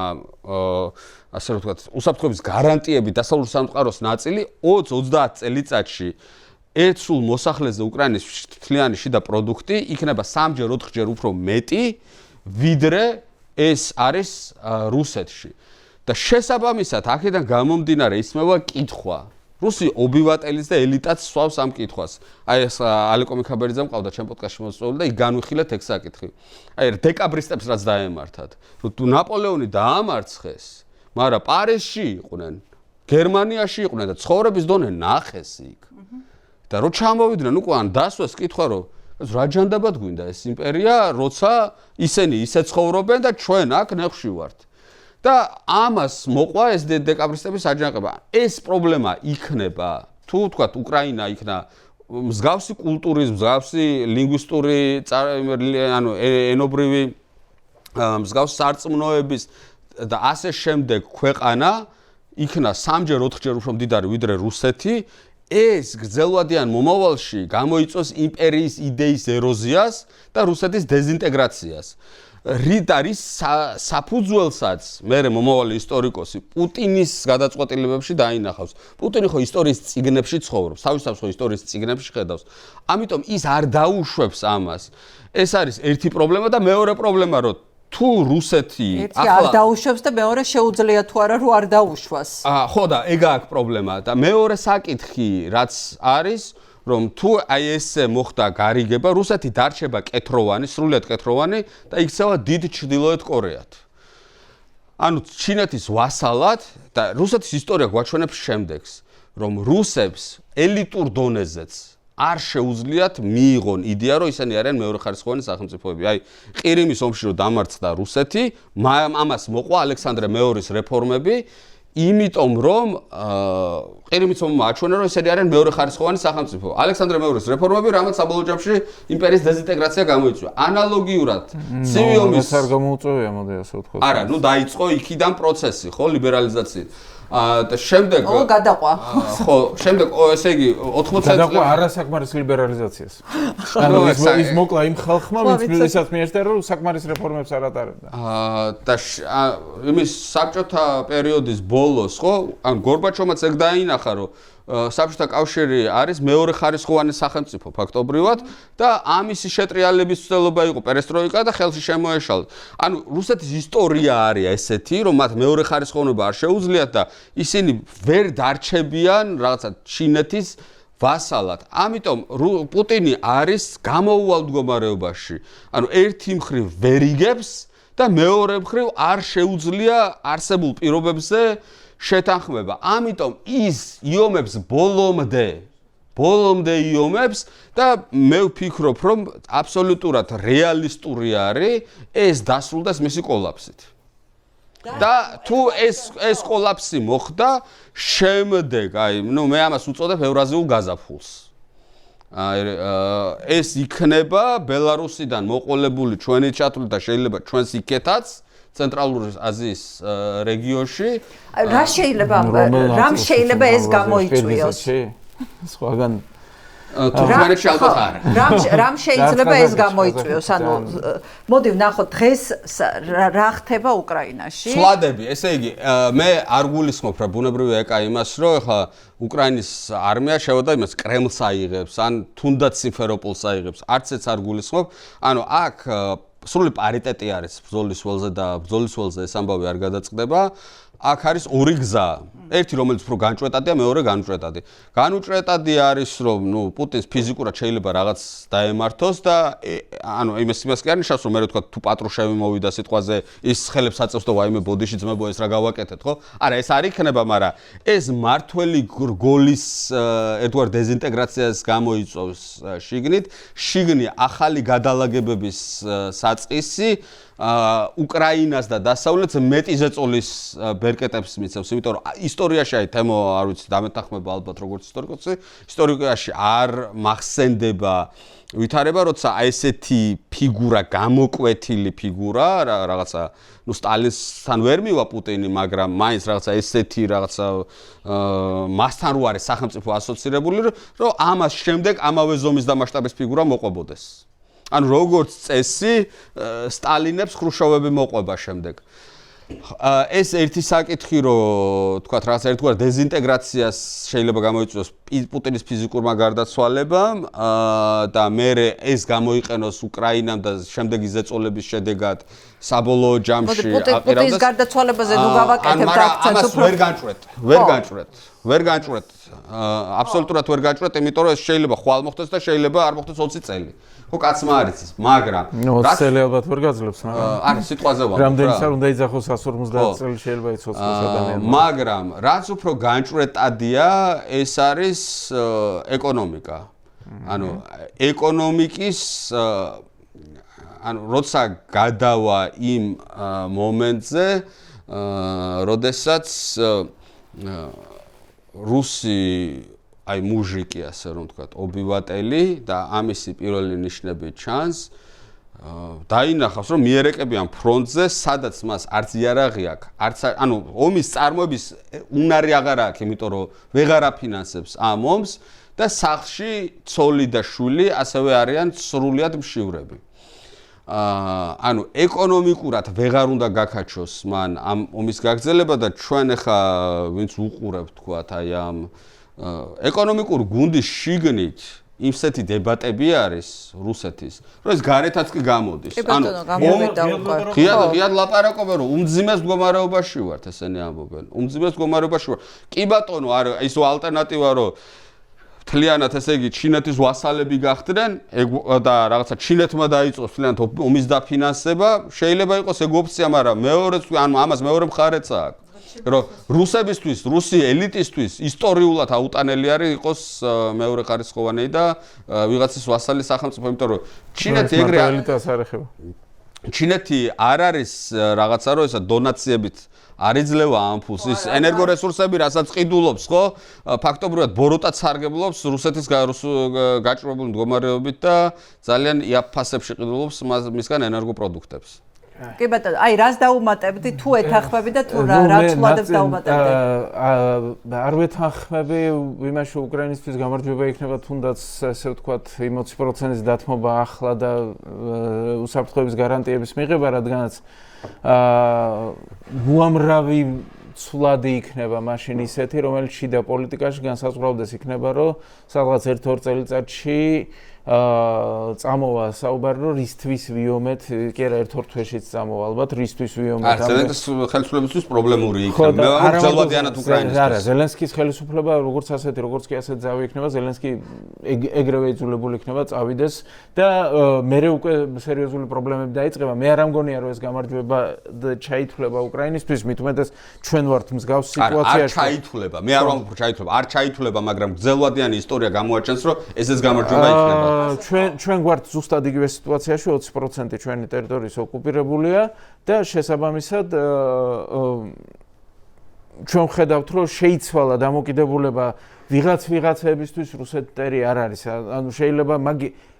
ასე რომ ვთქვათ უსაფრთხოების გარანტიები დასავლურ სამყაროს ნაწილი 20-30 წელიწადში ერთ სულ მოსახლეზე უკრაინის მთლიანი შიდა პროდუქტი იქნება 3-ჯერ 4-ჯერ უფრო მეტი ვიდრე ეს არის რუსეთში და შესაბამისად აქედან გამომდინარე ისმევა კითხვა რუსი ობივატელის და ელიტაც სვავს ამ კითხვას აი ეს ალეკო მიქაბერიძემ ყავდა ჩემ პოდკასტში მოსწავლე და იქ განვიხილეთ ეგ საკითხი აი დეკაბრისტებს რაც დაემართათ რომ თუ ნაპოლეონი დაამარცხეს მაგრამ პარიზში იყვნენ გერმანიაში იყვნენ და ცხოვრების დონე ნახეს იქ და რო ჩამოვიდნენ უკვე ან დასვეს კითხვა რომ რა ჯანდაბად გვინდა ეს იმპერია როცა ისინი ისე ცხოვრობენ და ჩვენ აქ ნეხში ვართ და ამას მოყვა ეს დეკაბრისტების აჯანყება ეს პრობლემა იქნება თუ თქვათ უკრაინა იქნა მსგავსი კულტურის მსგავსი ლინგვისტური ანუ ენობრივი მსგავსი სარწმუნოების და ასე შემდეგ ქვეყანა იქნა 3-ჯერ 4-ჯერ უფრო მდიდარი ვიდრე რუსეთი ეს გრძელვადიან მომავალში გამოიწვევს იმპერიის იდეის ეროზიას და რუსეთის დეზინტეგრაციას. რით არის საფუძველსაც მე მომავალი ისტორიკოსი პუტინის გადაწყვეტილებებში დაინახავს. პუტინი ხო ისტორიის წიგნებში ცხოვრობს, თავისთავად ხო ისტორიის წიგნებში ხედავს. ამიტომ ის არ დაუშვებს ამას. ეს არის ერთი პრობლემა და მეორე პრობლემა რომ თუ რუსეთი ახლა არ დაუშვებს და მეორე შეუძლია თუ არა რომ არ დაუშვას. ხო და ეგ აქვს პრობლემა და მეორე საკითხი რაც არის რომ თუ აი ესე მოხდა გარიგება რუსეთი დარჩება კეთროვანი, სრულიად კეთროვანი და იქცევა დიდ ჩრდილოეთ კორეად. ანუ ჩინეთის ვასალად და რუსეთის ისტორია გვაჩვენებს შემდეგს, რომ რუსებს ელიტურ დონეზეც არ შეუძლიათ მიიღონ იდეა, რომ ისინი არიან მეორეხარისხოვანი სახელმწიფოები. აი, ყირიმის ომში რომ დამარცხდა რუსეთი, ამას მოყვა ალექსანდრე მეორის რეფორმები, იმიტომ რომ ყირიმის ომმა აჩვენა, რომ ისინი არიან მეორეხარისხოვანი სახელმწიფო. ალექსანდრე მეორის რეფორმები, რამაც საბოლოო ჯამში იმპერიის დეზინტეგრაცია გამოიწვია. ანალოგიურად, ცივი ომის არ გამოუწევია, მოდი ასე ვთქვათ. არა, ნუ დაიწყო იქიდან პროცესი, ხო, ლიბერალიზაციის. და შემდეგ გადაყვა. ხო, შემდეგ ესე იგი 80 გადაყვა არასაკმარის ლიბერალიზაციას. ანუ ის მოკლა იმ ხალხმა, ვისაც მიეჭდა რომ საკმარის რეფორმებს არ ატარებდა. და იმის საბჭოთა პერიოდის ბოლოს, ხო, ან გორბაჩოვმაც ეგ დაინახა, რომ საბჭოთა კავშირი არის მეორეხარისხოვანი სახელმწიფო ფაქტობრივად და ამისი შეტრიალების ცდელობა იყო პერესტროიკა და ხელში შემოეშალა. ანუ რუსეთის ისტორია არის ესეთი, რომ მათ მეორეხარისხოვანობა არ შეუძლიათ და ისინი ვერ დარჩებიან რაღაცა ჩინეთის ვასალად. ამიტომ პუტინი არის გამოუვალ მდგომარეობაში. ანუ ერთი მხრივ ვერ იგებს და მეორე მხრივ არ შეუძლია არსებულ პირობებზე შეთანხმება. ამიტომ ის იომებს ბოლომდე იომებს და მე ვფიქრობ, რომ აბსოლუტურად რეალისტური არის ეს დასრულდეს მისი კოლაფსით. და თუ ეს კოლაფსი მოხდა, შემდეგ, აი, ნუ მე ამას უწოდებ ევრაზიულ გაზაფხულს. ეს იქნება ბელარუსიდან მოყოლებული ჩვენი ჩათვლით და შეიძლება ჩვენს იქეთაც ცენტრალური აზიის რეგიონში რამ შეიძლება ეს გამოიწვიოს სხვაგან თურქმენეთში ალბათ არა რამ შეიძლება ეს გამოიწვიოს ანუ მოდი ვნახოთ დღეს რა ხდება უკრაინაში სვლადები ესე იგი მე არ გულისხმობ რა ბუნებრივია ეკა იმას რომ ეხლა უკრაინის არმია შევიდა იმას კრემლს აიღებს ან თუნდაც სიმფეროპოლს აიღებს არც ეს არ გულისხმობ ანუ აქ სრული პარიტეტი არის ბრძოლის ველზე და ბრძოლის ველზე ეს ამბავი არ გადაწყდება აქ არის ორი გზა ერთი რომელიც უფრო განჭვეტადია მეორე განუჭვეტადი განუჭვეტადი არის რომ ნუ პუტინს ფიზიკურად შეიძლება რაღაც დაემართოს და ანუ იმას კი არ ნიშნავს რომ მე ვთქვა თუ პატრუშევი მოვიდა სიტყვაზე ის ხელებს აწევს და ვაიმე ბოდიში ძმებო ეს რა გავაკეთეთ ხო არა ეს არ იქნება მაგრამ ეს მართველი გოლის ერთგვარ დეზინტეგრაციას გამოიწვევს შიგნით შიგნი ახალი გადალაგებების საწყისი უკრაინას და დასავლეთს მეტი ზეწოლის ბერკეტებს მიცემს, იმიტომ რომ ისტორიაში აი თემო არ ვიცი დამეთანხმება ალბათ როგორც ისტორიკოსი, ისტორიაში არ მახსენდება ვითარება, როცა ესეთი ფიგურა, გამოკვეთილი ფიგურა, რაღაცა, სტალინის ვერ მივა პუტინი, მაგრამ მაინც რაღაცა ესეთი რაღაცა მასთან რო არის სახელმწიფო ასოცირებული, რომ ამას შემდეგ ამავე ზომის და მასშტაბის ფიგურა მოყვებოდეს. ანუ როგორც წესი, სტალინებს ხრუშოვები მოყვება შემდეგ. ეს ერთი საკითხი, რომ თქვათ რაღაცა ერთგვარ დეზინტეგრაციას შეიძლება გამოიწვიოს პუტინის ფიზიკურმა გარდაცვალებამ და მერე ეს გამოიყენოს უკრაინამ და შემდეგი ზეწოლების შედეგად საბოლოო ჯამში პუტინის გარდაცვალებაზე ნუ გავაკეთებთ აქცენტს უფრო ვერ განჭვრეთ აბსოლუტურად ვერ განჭვრეთ, იმიტომ რომ ეს შეიძლება ხვალ მოხდეს და შეიძლება არ მოხდეს 20 წელი. ხო კაცმა არ იცის, მაგრამ 20 წელი ალბათ ვერ გაძლევს, მაგრამ არა, სიტყვაზე ვარ. რამდენი სარ უნდა იძახოს 150 წელი შეიძლება იცოცხლოს ადამიანს. მაგრამ რაც უფრო განჭვრეტადია, ეს არის ეკონომიკა. ანუ ეკონომიკის ანუ როცა გადავა იმ მომენტზე, როდესაც რუსი აი მუჟიკი ასე რომ ვთქვათ, ობივატელი და ამისი პირველი ნიშნები ჩანს, დაინახავს რომ მიერეკებიან ფრონტზე, სადაც მას არც იარაღი აქვს, არც ანუ ომის წარმოების უნარი აღარ აქვს, იმიტომ რომ ვეღარ აფინანსებს ამ ომს და სახლში ცოლი და შვილი ასევე არიან სრულიად მშივრები. ანუ ეკონომიკურად ვეღარ უნდა გაქაჩოს მან ამ ომის გაგრძელება და ჩვენ ახლა ვინც უყურებთ თქვათ აი ამ ეკონომიკურ გუნდის შიგნით იმსეთი დებატები არის რუსეთის, რომ ეს გარეთაც კი გამოდის. ანუ ღიად ლაპარაკობენ, რომ უმძიმეს მდგომარეობაში ვართ, ესენი ამბობენ. უმძიმეს მდგომარეობაში ვარ. კი ბატონო, არა ისო ალტერნატივა, რომ მთლიანად ესე იგი ჩინეთის ვასალები გახდნენ და რაღაცა ჩინეთმა დაიწყოს მთლიანად ომის დაფინანსება, შეიძლება იყოს ეგ ოფცია, მაგრამ მეორეც ანუ ამას მეორე მხარეც აქვს. რომ რუსებისთვის, რუსი ელიტისთვის ისტორიულად აუტანელი არის იყოს მეორე ხარისხოვანი და ვიღაცის ვასალი სახელმწიფო, იმიტომ რომ ჩინეთი ეგრე ელიტას არ ეხება. ჩინეთი არ არის რაღაცა რომ ესა დონაციებით არ იძლევა ამ ფულს, ის ენერგორესურსები, რასაც ყიდულობს, ხო? ფაქტობრივად ბოროტად სარგებლობს რუსეთის გაჭრობებული მდგომარეობით და ძალიან იაფ ფასებში ყიდულობს მისგან ენერგოპროდუქტებს. კი ბატონო, აი რას დაუმატებდი, თუ ეთანხმები და თუ რა ცვლადებს დაუმატებდი? არ ვეთანხმები, იმაში უკრაინისთვის გამარჯვება იქნება თუნდაც ესე ვთქვათ 20%-ის დათმობა ახლა და უსაფრთხოების გარანტიების მიღება, რადგანაც უამრავი ცვლადი იქნება მაშინ ისეთი, რომელიც შიდა პოლიტიკაში განსაზღვრავდეს იქნება, რომ სადღაც 1-2 წელიწადში წამოვა საუბარი, რომ რისთვის ვიომეთ, კი არა 1-2 თვეშიც წამოვა, ალბათ რისთვის ვიომეთ. ზელენსკის ხელისუფლებისთვის პრობლემური იქნება, გრძელვადიანად უკრაინისთვის. არა, ზელენსკის ხელისუფლება როგორც ასეთი, როგორც კი ასეთ ძავი იქნება, ზელენსკი ეგრევე იძულებული იქნება წავიდეს და მერე უკვე სერიოზული პრობლემები დაიწყება. მე არ ამგონია, რომ ეს გამარჯვება ჩაითვლება უკრაინისთვის, მით უმეტეს ჩვენ ვართ მსგავს სიტუაციაში. არ ჩაითვლება, მე არ ვამბობ ჩაითვლება, არ ჩაითვლება, მაგრამ გრძელვადიანი ისტორია გამოაჩენს, რომ ესეც გამარჯვება იქნება. ჩვენ გვართ ზუსტად იგივე სიტუაციაში 20% ჩვენი ტერიტორიის ოკუპირებულია და შესაბამისად ჩვენ ხედავთ, რომ შეიცვალა დამოკიდებულება ვიღაცებისთვის რუსეთერი არ არის. ანუ შეიძლება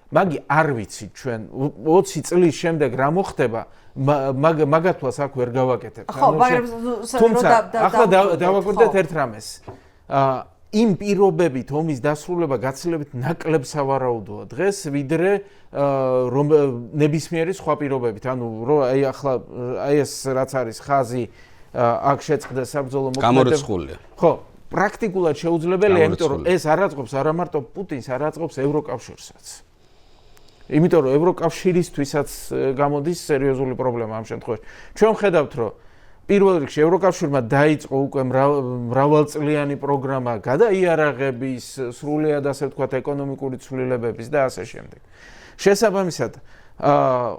მაგი არ ვიცით ჩვენ 20 წლის შემდეგ რა მოხდება, მაგათვას აქ ვერ გავაკეთებ. ხო, მაგრამ თუმცა ახლა დავაკვირდეთ ერთ რამეს. იმ პირობებით ომის დასრულება გაცილებით ნაკლებ სავარაუდოა დღეს, ვიდრე რომ ნებისმიერი სხვა პირობებით. ანუ რომ აი ახლა აი ეს რაც არის ხაზი აქ შეწყდეს საბრძოლო მოქმედება. გამორიცხულია. ხო, პრაქტიკულად შეუძლებელია, იმიტომ რომ ეს არ აწყობს არა მარტო პუტინს, არ აწყობს ევროკავშირსაც. იმიტომ რომ ევროკავშირისთვისაც გამოდის სერიოზული პრობლემა ამ შემთხვევაში. ჩვენ ხედავთ, რომ პირველ რიგში ევროკავშირმა დაიწყო უკვე მრავალწლიანი პროგრამა გადაიარაღების, სრულიად ასე ვთქვათ ეკონომიკური ცვლილებების და ასე შემდეგ. შესაბამისად,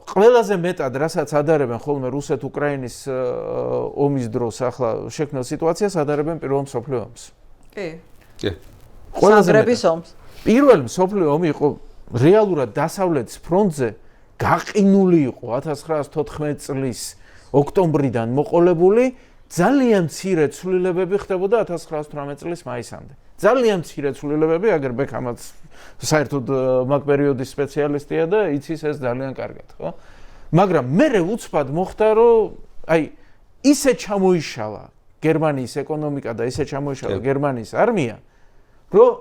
ყველაზე მეტად რასაც ადარებენ ხოლმე რუსეთ-უკრაინის ომის დროს ახლა შექმნილ სიტუაციას ადარებენ პირველ მსოფლიო ომს. კი. კი. ყველაზე მეტად ომს. პირველი მსოფლიო ომი იყო რეალურად დასავლეთის ფრონტზე გაყინული იყო 1914 წლის ოქტომბრიდან მოყოლებული ძალიან მცირე ცვლილებები ხდებოდა 1918 წლის მაისამდე. ძალიან მცირე ცვლილებები, აგერ ბექამაც საერთოდ მაგ პერიოდის სპეციალისტია და იცის ეს ძალიან კარგად, ხო? მაგრამ მერე უცბად მოხდა, რომ აი ისე ჩამოიშალა გერმანიის ეკონომიკა და ისე ჩამოიშალა გერმანიის არმია, რომ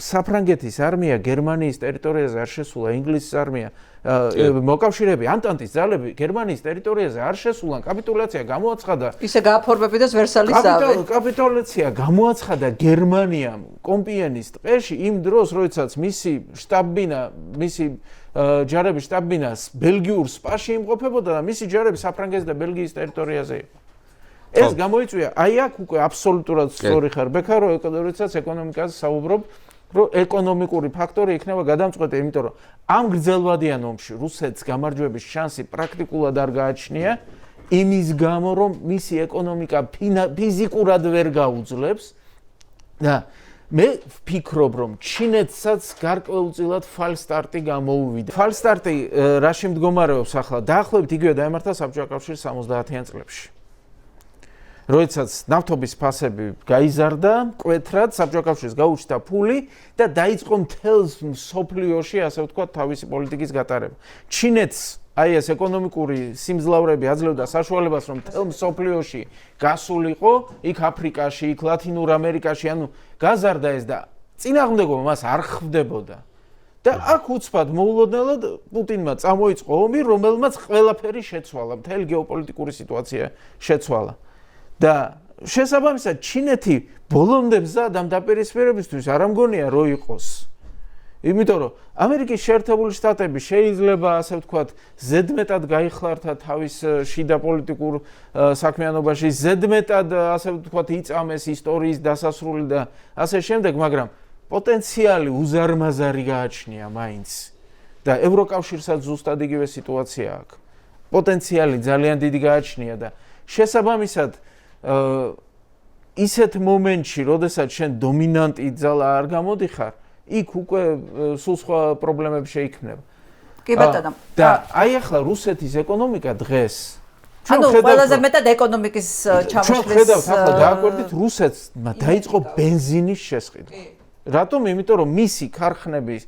საფრანგეთის არმია გერმანიის ტერიტორიაზე არ შესულა, ინგლისის არმია მოკავშირეები, ანტანტის ძალები გერმანიის ტერიტორიაზე არ შესულან, კაპიტულაცია გამოაცხადა. ისე გააფორმებიდეს ვერსალის ზავი. კაპიტულაცია გამოაცხადა გერმანიამ კომპიენის ტყეში იმ დროს, როდესაც მისი შტაბ-ბინა, მისი ჯარების შტაბ-ბინა ბელგიურ სპაში იმყოფებოდა და მისი ჯარები საფრანგეთის და ბელგიის ტერიტორიაზე იყო. ეს გამოიწვია, აი აქ უკვე აბსოლუტურად სწორი ხარ ბექა, როდესაც ეკონომიკაზე საუბრობ, რომ ეკონომიკური ფაქტორი იქნება გადამწყვეტი, იმიტომ რომ ამ გრძელვადიან ომში რუსეთს გამარჯვების შანსი პრაქტიკულად არ გააჩნია, იმის გამო, რომ მისი ეკონომიკა ფიზიკურად ვერ გაუძლებს და მე ვფიქრობ, რომ ჩინეთსაც გარკვეულწილად ფალსტარტი გამოუვიდა. ფალსტარტი რაში მდგომარეობს ახლა? დაახლოებით იგივე დაემართა საბჭოთა კავშირის 70-იან წლებში. როდესაც ნავთობის ფასები გაიზარდა, მკვეთრად საბჭოთა კავშირს გაუჩნდა ფული და დაიწყო მთელს მსოფლიოში, ასე ვთქვათ, თავისი პოლიტიკის გატარება. ჩინეთს აი ეს ეკონომიკური სიმძლავრეები აძლევდა საშუალებას, რომ მთელ მსოფლიოში გასულიყო, იქ აფრიკაში, იქ ლათინურ ამერიკაში, ანუ გაზარდა ეს და წინააღმდეგობა მას არ ხვდებოდა. და აქ უცბად მოულოდნელად პუტინმა წამოიწყო ომი, რომელმაც ყველაფერი შეცვალა, მთელი გეოპოლიტიკური სიტუაცია შეცვალა. და შესაბამისად ჩინეთი ბოლომდე მზად ამ დაპირისპირებისთვის არ ამგონია რო იყოს. იმიტომ რომ ამერიკის შეერთებული შტატები შეიძლება ასე ვთქვათ ზედმეტად გაიხლართა თავის შიდა პოლიტიკურ საქმიანობაში, ზედმეტად ასე ვთქვათ იწამეს ისტორიის დასასრული და ასე შემდეგ, მაგრამ პოტენციალი უზარმაზარი გააჩნია მაინც. და ევროკავშირსაც ზუსტად იგივე სიტუაცია აქვს. პოტენციალი ძალიან დიდი გააჩნია და შესაბამისად ისეთ მომენტში, როდესაც შენ დომინანტი ძალა არ გამოდიხარ, იქ უკვე სულ სხვა პრობლემები შეიქმნება. კი ბატონო. და აი ახლა რუსეთის ეკონომიკა დღეს ანუ ყველაზე მეტად ეკონომიკის ჩამოშლის. ჩვენ ხედავთ ახლა დააკვირდით რუსეთს დაიწყო ბენზინის შესყიდვა. რატომ? იმიტომ რომ მისი ქარხნები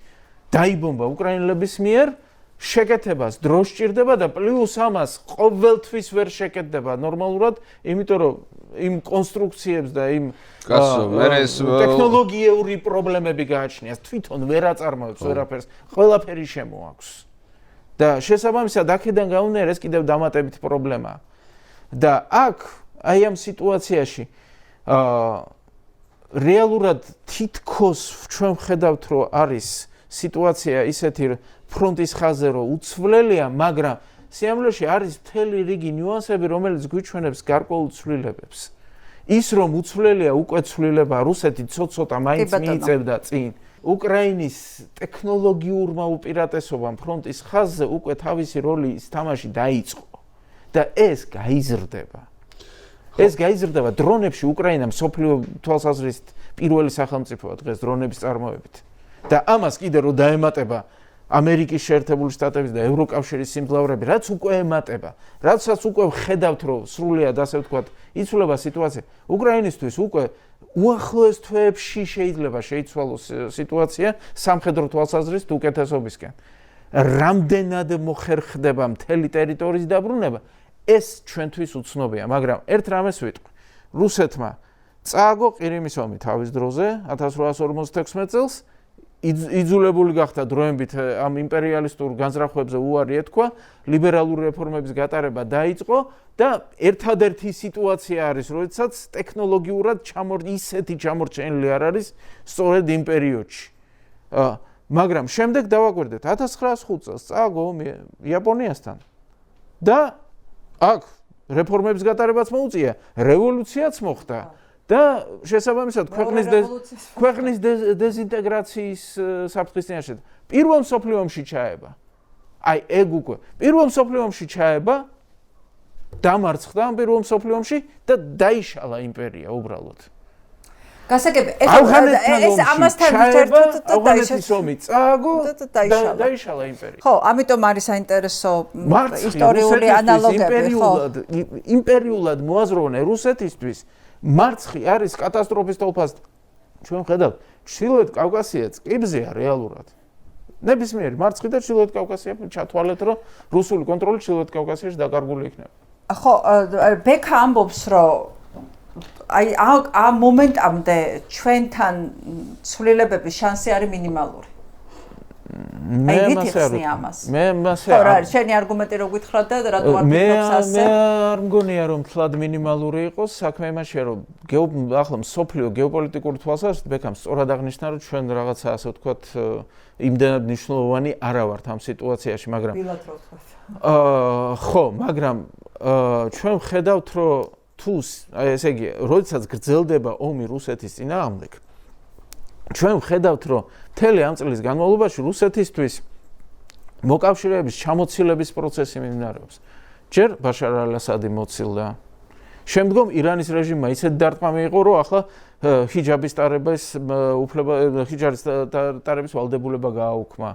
დაიბომბა უკრაინელების მიერ, შეკეთებას დრო სჭირდება და პლუს ამას ყოველთვის ვერ შეკეთდება ნორმალურად, იმიტომ რომ იმ კონსტრუქციებს და იმ ტექნოლოგიური პრობლემები გააჩნიათ, თვითონ ვერ აწარმოებს ვერაფერს, ყველაფერი შემოაქვს. და შესაბამისად აქედან გაუნერ ეს კიდევ დამატებით პრობლემაა. და აქ აი ამ სიტუაციაში რეალურად თითქოს ჩვენ ხედავთ, რომ არის სიტუაცია ისეთი ფრონტის ხაზზე რომ უცვლელია, მაგრამ სიამოვნებაში არის მთელი რიგი ნიუანსები, რომელიც გვიჩვენებს გარკვეულ ცვლილებებს. ის რომ უცვლელია უკვე ცვლილება, რუსეთი ცოტ-ცოტა მაინც მიიწევდა წინ. უკრაინის ტექნოლოგიურმა უპირატესობამ ფრონტის ხაზზე უკვე თავისი როლის თამაში დაიწყო და ეს გაიზრდება. ეს გაიზრდება დრონებში. უკრაინა მსოფლიო თვალსაზრისით პირველი სახელმწიფოა დღეს დრონების წარმოებით. და ამას კიდე რომ დაემატება ამერიკის შეერთებული შტატების და ევროკავშირის სიმძლავრეები, რაც უკვე ემატება, რაცაც უკვე ხედავთ, რომ სრულიად ასე ვთქვათ, იცვლება სიტუაცია. უკრაინისთვის უკვე უახლოეს თვეებში შეიძლება შეიცვალოს სიტუაცია სამხედრო თვალსაზრისით უკეთესობისკენ. რამდენად მოხერხდება მთელი ტერიტორიის დაბრუნება, ეს ჩვენთვის უცნობია, მაგრამ ერთ რამეს ვიტყვი. რუსეთმა წააგო ყირიმის ომი თავის დროზე 1856 წელს. იძულებული გახდა დროებით ამ იმპერიალისტურ განზრახვებზე უარი ეთქვა, ლიბერალური რეფორმების გატარება დაიწყო და ერთადერთი სიტუაცია არის, როდესაც ტექნოლოგიურად ისეთი ჩამორჩენილი არ არის სწორედ იმ პერიოდში. მაგრამ შემდეგ დავაკვირდეთ 1905 წელს წააგო ომი იაპონიასთან და აქ რეფორმების გატარებაც მოუწია, რევოლუციაც მოხდა. და შესაბამისად ქვეყნის დეზინტეგრაციის საფრთხის წინაშე პირველ მსოფლიო ომში ჩაება. აი ეგ უკვე პირველ მსოფლიო ომში ჩაება, დამარცხდა ამ პირველ მსოფლიო ომში და დაიშალა იმპერია უბრალოდ. გასაგები ავღანეთთან ეს ამასთან ერთად ავღანეთის ომი წააგო დაიშალა იმპერია. ხო, ამიტომ არის საინტერესო ისტორიული ანალოგები, ხო. იმპერიულად მოაზროვნე რუსეთისთვის მარცხი არის კატასტროფის თვალსაზრისით. ჩვენ ხედავთ, ჩრდილოეთ კავკასიაც კიბზეა რეალურად. ნებისმიერი მარცხი და ჩრდილოეთ კავკასია ჩათვალეთ, რომ რუსული კონტროლი ჩრდილოეთ კავკასიაში დაკარგული იქნება. ხო, ბექა ამბობს, რომ აი ამ მომენტამდე ჩვენთან ცვლილებების შანსი არის მინიმალური. მე მასე ხო, რა არის შენი არგუმენტი რო გითხრა და რატო არ გითხრობს ასე? მე არ მგონია რომ თლად მინიმალური იყოს საქმე იმაშია რომ ახლა მსოფლიო გეოპოლიტიკური თვალსაზრისით ბექამ სწორად აღნიშნა რომ ჩვენ რაღაცა ასე ვთქვათ იმდენად მნიშვნელოვანი არა ვართ ამ სიტუაციაში მაგრამ ხო მაგრამ ჩვენ ხედავთ რომ თუ ესე იგი როდესაც გრძელდება ომი რუსეთის წინააღმდეგ ჩვენ ხედავთ რომ მთელი ამ წლის განმავლობაში რუსეთისთვის მოკავშირეების ჩამოცილების პროცესი მიმდინარეობს. ჯერ ბაშარ ალ-ასადი მოცილდა. შემდგომ ირანის რეჟიმმა ისეთ დარტყმა მიიღო, რომ ახლა ჰიჯაბის ტარების უფლება ჰიჯაბის ტარების ვალდებულება გააუქმა.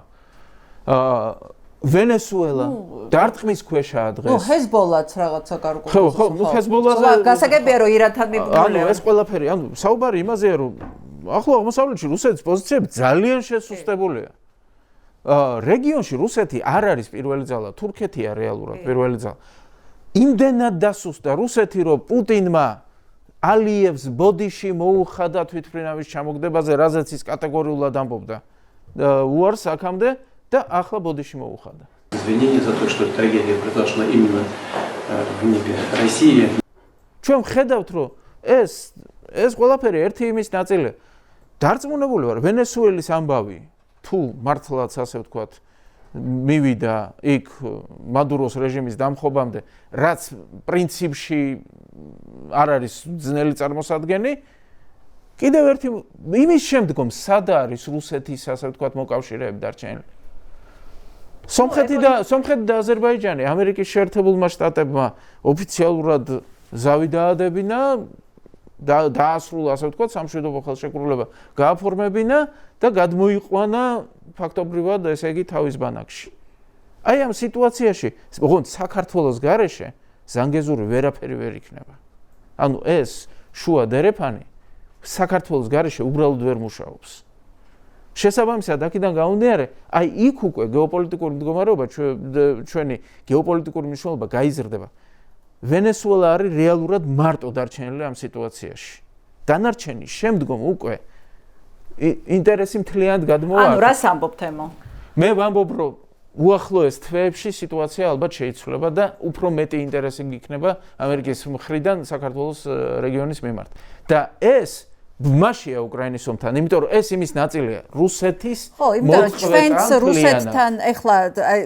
ვენესუელა დარტყმის ქვეშაა დღეს. ნუ ჰეზბოლაც რაღაცა გარკვეულ. ხო, ნუ ჰეზბოლაზე გასაგებია რომ ირანთან მიბრძოლია. ანუ ეს ყველაფერი, ანუ საუბარი იმაზეა რომ ახლო აღმოსავლეთში რუსეთის პოზიციები ძალიან შესუსტებულია. რეგიონში რუსეთი არ არის პირველი ძალა, თურქეთია რეალურად პირველი ძალა. იმდენად დასუსტა რუსეთი, რომ პუტინმა ალიევს ბოდიში მოუხადა თვითმფრინავის ჩამოგდებაზე, რაზეც ის კატეგორიულად ამბობდა. უარს აქამდე და ახლა ბოდიში მოუხადა. Извинения за то, что трагедия произошла именно в небе России. ჩვენ ხედავთ, რომ ეს ყველაფერი ერთი იმის ნაწილია. დარწმუნებული ვარ, ვენესუელის ამბავი თუ მართლაც ასე ვთქვათ მივიდა იქ მადუროს რეჟიმის დამხობამდე, რაც პრინციპში არ არის ძნელი წარმოსადგენი, კიდევ ერთი იმის შემდგომ სად არის რუსეთის ასე ვთქვათ მოკავშირეები დარჩენილი? სომხეთი და აზერბაიჯანი ამერიკის შეერთებულმა შტატებმა ოფიციალურად ზავი დაადებინა დაასრულა ასე ვთქვათ სამშვიდობო ხელშეკრულება გააფორმებინა და გადმოიყვანა ფაქტობრივად ესე იგი თავის ბანაკში. აი ამ სიტუაციაში ოღონდ საქართველოს გარეშე ზანგეზური ვერაფერი ვერ იქნება. ანუ ეს შუა დერეფანი საქართველოს გარეშე უბრალოდ ვერ მუშაობს. შესაბამისად აქედან გამომდინარე, აი იქ უკვე გეოპოლიტიკური მდგომარეობა ჩვენი გეოპოლიტიკური მნიშვნელობა გაიზრდება. ვენესუელა არის რეალურად მარტო დარჩენილი ამ სიტუაციაში. დანარჩენი შემდგომ უკვე ინტერესი მთლიანად გადმოვა. ანუ რას ამბობ თემო? მე ვამბობ, რომ უახლოეს თვეებში სიტუაცია ალბათ შეიცვლება და უფრო მეტი ინტერესი გიქნება ამერიკის მხრიდან საქართველოს რეგიონის მიმართ. და ეს ბმაშია უკრაინის ომთან, იმიტომ რომ ეს იმის ნაწილია რუსეთის ჩვენც რუსეთთან ეხლა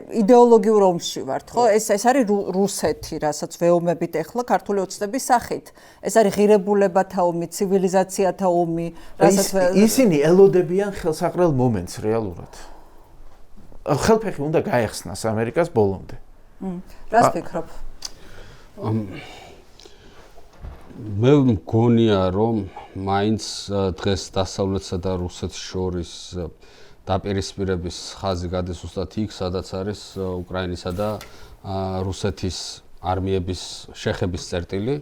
იდეოლოგიურ ომში ვართ, ხო? ეს არის რუსეთი, რასაც ვეომებით ეხლა ქართული ოცნების სახით. ეს არის ღირებულებათა ომი, ცივილიზაციათა ომი, რასაც ისინი ელოდებიან ხელსაყრელ მომენტს რეალურად. ხელფეხი უნდა გაეხსნას ამერიკას ბოლომდე. რას ფიქრობ? მე მგონია რომ მაინც დღეს დასავლეთსა და რუსეთს შორის დაპირისპირების ხაზი გადის ზუსტად იქ, სადაც არის უკრაინისა და რუსეთის არმიების შეხების წერტილი.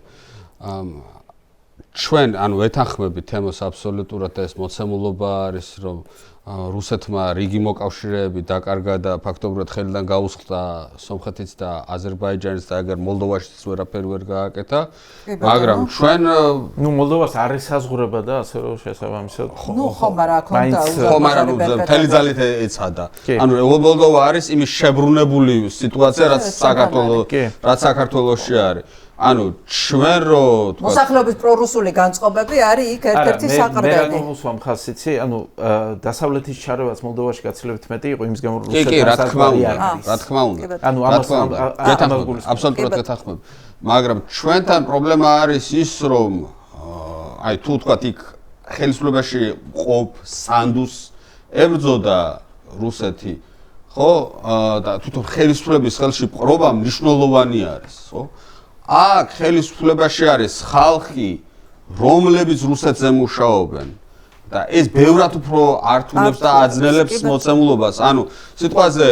ჩვენ ანუ ვეთანხმებით თემოს აბსოლუტურად და ეს მოცემულობა არის რომ რუსეთმა რიგი მოკავშირეები დაკარგა და ფაქტობრივად ხელიდან გაუსხლტა სომხეთის და აზერბაიჯანის და აგერ მოლდოვაშიც ვერაფერი ვერ გააკეთა, მაგრამ ჩვენ ნუ მოლდოვას არ ესაზღვრება და ასე რომ შესაბამისად ნუ ხო, მაგრამ მაგრამ მთელი ძალით ეცადა. ანუ მოლდოვა არის იმის შებრუნებული სიტუაცია, რაც საქართველოში არის. ანუ ჩვენ რო თქვა მოსახლეობის პრორუსული განწყობები არის იქ ერთ-ერთი საყრდენი. მე რატომ ხალხს იცი, ანუ დასავლეთის ჩარევაც მოლდოვაში გაცილებით მეტი იყო იმის გამო რომ კი, რა თქმა უნდა. ანუ ამას აბსოლუტურად გეთანხმებ. მაგრამ ჩვენთან პრობლემა არის ის, რომ აი თუ თქვათ იქ ხელისუფლებაში ყოფ სანდუს ებრძოდა რუსეთი, ხო? და თვითონ ხელისუფლების ხელში პრობა მნიშვნელოვანი არის, ხო? აქ ხელისუფლებაში არის ხალხი, რომლებიც რუსეთზე მუშაობენ და ეს ბევრად უფრო ართულებს და აძნელებს მოცემულობას. ანუ სიტყვაზე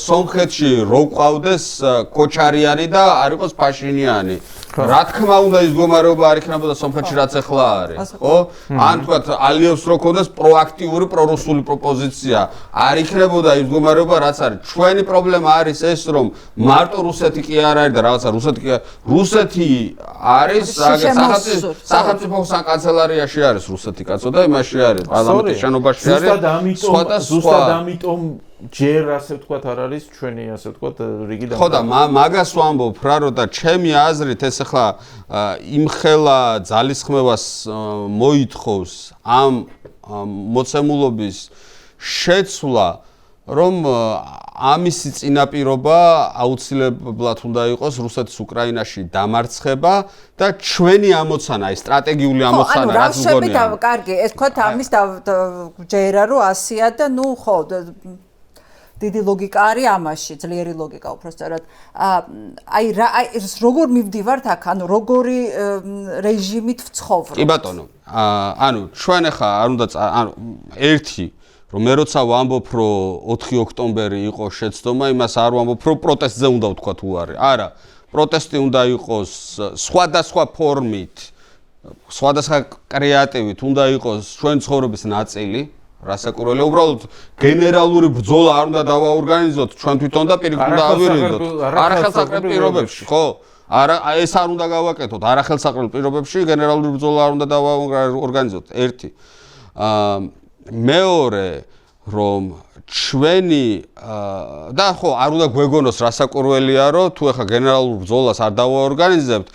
სომხეთში რო ყავდეს კოჩარიანი და არ იყოს ფაშინიანი. რა თქმა უნდა ის მდგომარეობა არ იქნებოდა სომხეთში რაც ახლა არის, ხო? ან თქვათ ალიევს რო ქონდეს პროაქტიული პრორუსული პროპოზიცია, არ იქნებოდა ის მდგომარეობა რაც არის. ჩვენი პრობლემა არის ეს, რომ მარტო რუსეთი კი არ არის და რაღაცა რუსეთი არის სახელმწიფო საკანცელარიაში არის რუსეთი კაცო და იმაში არის პარლამენტის შენობაში არის. ზუსტად ამიტომ ჯერ ასე ვთქვათ არ არის ჩვენი ასე ვთქვათ რიგი და ხო და მაგას ვამბობ რა რომ და ჩემი აზრით ეს ახლა იმხელა ძალისხმევას მოითხოვს ამ მოცემულობის შეცვლა რომ ამისი წინაპირობა აუცილებლად უნდა იყოს რუსეთის უკრაინაში დამარცხება და ჩვენი ამოცანა, აი სტრატეგიული ამოცანა რაც მგონია. ანუ კარგი, ეს თქვათ ამის ჯერა რომ 100-ია და ნუ ხო დიდი ლოგიკა არის ამაში, ძლიერი ლოგიკა უბრალოდ. აი როგორ მივდივართ აქ, ანუ როგორი რეჟიმით ვცხოვრობ? კი ბატონო, ანუ ჩვენ ახლა არ უნდა ანუ ერთი რომ მე როცა ვამბობ რომ 4 ოქტომბერი იყო შეცდომა, იმას არ ვამბობ რომ პროტესტზე უნდა ვთქვათ უარი. არა, პროტესტი უნდა იყოს სხვადასხვა ფორმით, სხვადასხვა კრეატივით, უნდა იყოს ჩვენი ცხოვრების ნაწილი. რასაკურველია უბრალოდ გენერალური ბრძოლა არ უნდა დავაორგანიზოთ ჩვენ თვითონ და პირიქით უნდა ავირინდოთ არახელსაყრელ პირობებში ხო არა ეს არ უნდა გავაკეთოთ არახელსაყრელ პირობებში გენერალური ბრძოლა არ უნდა დავაორგანიზოთ ერთი მეორე რომ ჩვენი და ხო არ უნდა გვეგონოს რასაკურველია რომ თუ ახლა გენერალურ ბრძოლას არ დავაორგანიზებთ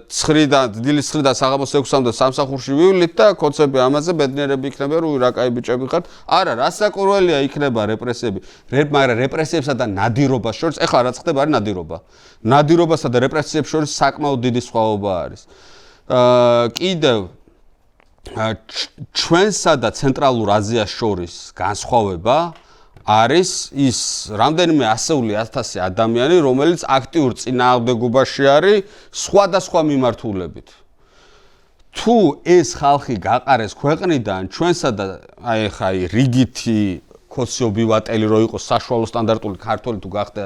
9-დან დილის 9-დან საღამოს 6-მდე სამსახურში ვივლით და კოცები ამაზე ბედნიერები იქნება რომ რა კაი ბიჭები ხართ არა რასაკურველია იქნება რეპრესიები მაგრამ რეპრესიებსა და ნადირობას შორის ახლა რაც ხდება არის ნადირობასა და რეპრესიებს შორის საკმაოდ დიდი სხვაობა არის კიდევ ჩვენსა და ცენტრალურ აზიას შორის განსხვავება არის ის რამდენიმე ასეული 1000 ადამიანი, რომელიც აქტიურ წინააღმდეგობაში არის სხვადასხვა მიმართულებით. თუ ეს ხალხი გაყარეს ქვეყნიდან, ჩვენსა და აი ხა რიგითი კოცი ობივატელი რო იყოს საშუალო სტანდარტული ქართველი თუ გახდა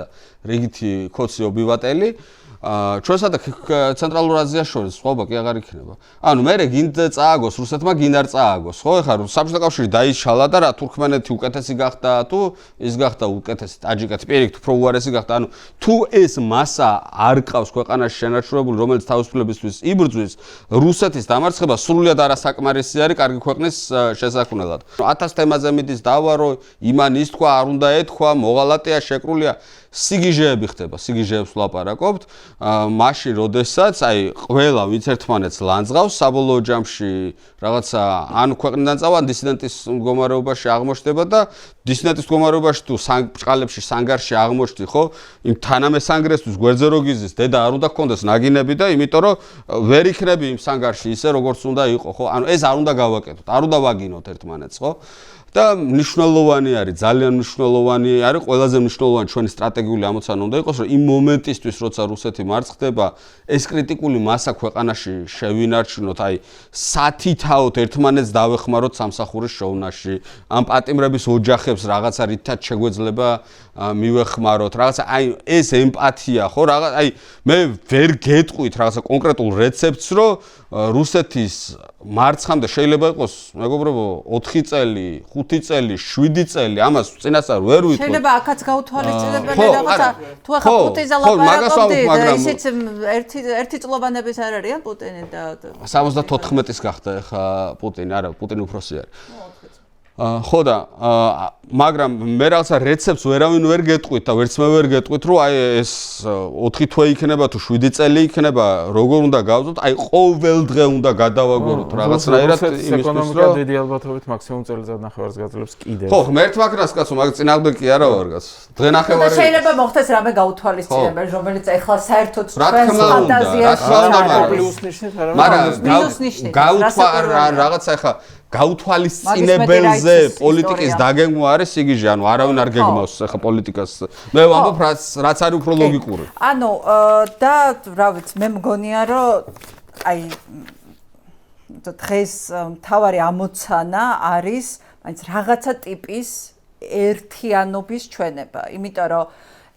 რიგითი კოცი ობივატელი ჩვენსა და ცენტრალურ აზიას შორის სხვაობა კი აღარ იქნება. ანუ მე გინდა წააგოს რუსეთმა გინდა არ წააგოს, ხო? ეხლა საბჭოთა კავშირი დაიშალა და რა თურქმენეთი უკეთესი გახდა თუ ის გახდა უკეთესი ტაჯიკეთი პირიქით უფრო უარესი გახდა. ანუ თუ ეს მასა არ ყავს ქვეყანაში შენარჩუნებული, რომელიც თავისუფლებისთვის იბრძვის, რუსეთის დამარცხება სრულიად არასაკმარისი არის კარგი ქვეყნის შესაქმნელად. 1000 თემაზე მიდის დავა რომ იმან ის თქვა, არ უნდა ეთქვა, მოღალატეა, შეკრულია სიგიჟეები ხდება, სიგიჟეებს ვლაპარაკობთ. მაშინ როდესაც აი ყველა ვინც ერთმანეთს ლანძღავს საბოლოო ჯამში რაღაცა ან ქვეყნიდან წავა ან დისიდენტის მდგომარეობაში აღმოჩნდება და დისიდენტის მდგომარეობაში თუ ბჭყალებში სანგარში აღმოჩნდი ხო იმ თანამესანგრესთვის გვერდზე რო გიზის დედა არ უნდა გქონდეს ნაგინები და იმიტომ რომ ვერ იქნები იმ სანგარში ისე როგორც უნდა იყო ხო ანუ ეს არ უნდა გავაკეთოთ არ უნდა ვაგინოთ ერთმანეთს ხო და მნიშვნელოვანი არის ძალიან მნიშვნელოვანი არის ყველაზე მნიშვნელოვანი ჩვენი სტრატეგიული ამოცანა უნდა იყოს რომ იმ მომენტისთვის როცა რუსეთი მარცხდება ეს კრიტიკული მასა ქვეყანაში შევინარჩუნოთ აი სათითაოდ ერთმანეთს დავეხმაროთ სამსახურის შოვნაში ამ პატიმრების ოჯახებს რაღაცა რითაც შეგვეძლება მივეხმაროთ რაღაცა აი ეს ემპათია ხო რაღაც აი მე ვერ გეტყვით რაღაცა კონკრეტულ რეცეპტს რომ რუსეთის მარცხამდე შეიძლება იყოს მეგობრებო 4 წელი 5 წელი 7 წელი ამას წინასწარ ვერ ვიტყვი შეიძლება აქაც გაუთვალისწინებელი რაღაცა თუ ახლა პუტინზე ლაპარაკობდი ისიც ერთი წლოვანების არ არიან პუტინი და 74-ის გახდა ახლა პუტინი არა პუტინი უფროსი არის ხო და მაგრამ მე რაღაცა რეცეპტს ვერავინ ვერ გეტყვით და ვერც მე ვერ გეტყვით რომ აი ეს 4 თვე იქნება თუ 7 წელი იქნება როგორ უნდა გავზოთ აი ყოველ დღე უნდა გადავაგოროთ რაღაცნაირად იმისთვის რომ დიდი ალბათობით მაქსიმუმ წელიწად ნახევარს გაძლევს კიდევ ხო ღმერთ მაგრას კაცო მაგ წინააღმდეგ კი არა ვარ კაცო დღე ნახევარი შეიძლება მოხდეს რამე გაუთვალისწინებელი რომელიც ახლა საერთოდ ჩვენს ფანტაზიაში პლუს ნიშნით არა მაგრამ რაღაცა ახლა გაუთვალისწინებელზე პოლიტიკის დაგეგმვა არის სიგიჟე, ანუ არავინ არ გეგმავს ახლა პოლიტიკას. მე ვამბობ რაც არის უფრო ლოგიკური. ანუ და რა ვიცი, მე მგონია რომ აი დღეს მთავარი ამოცანა არის მაინც რაღაცა ტიპის ერთიანობის ჩვენება, იმიტომ რომ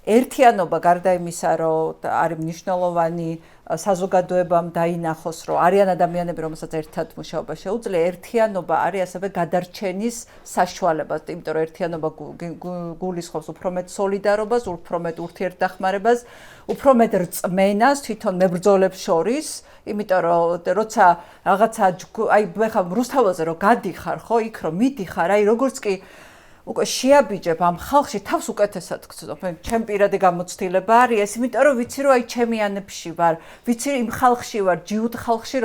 ერთიანობა გარდა იმისა, რომ არის მნიშვნელოვანი საზოგადოებამ დაინახოს, რომ არიან ადამიანები, რომელსაც ერთად მუშაობა შეუძლია, ერთიანობა არის ასევე გადარჩენის საშუალება, იმიტომ რომ ერთიანობა გულისხმობს უფრო მეტ სოლიდარობას, უფრო მეტ ურთიერთდახმარებას, უფრო მეტ რწმენას თვითონ მებრძოლებს შორის, იმიტომ რომ როცა რაღაცა აი ხა რუსთაველზე რომ გადიხარ, ხო, იქ რომ მიდიხარ, აი როგორც კი უკვე შეაბიჯებ ამ ხალხში თავს უკეთესად გწნობ. ჩემ პირადი გამოცდილება არის ეს, იმიტომ რომ ვიცი რომ აი ჩემიანებში ვარ, ვიცი იმ ხალხში ვარ, ჯიუტ ხალხში,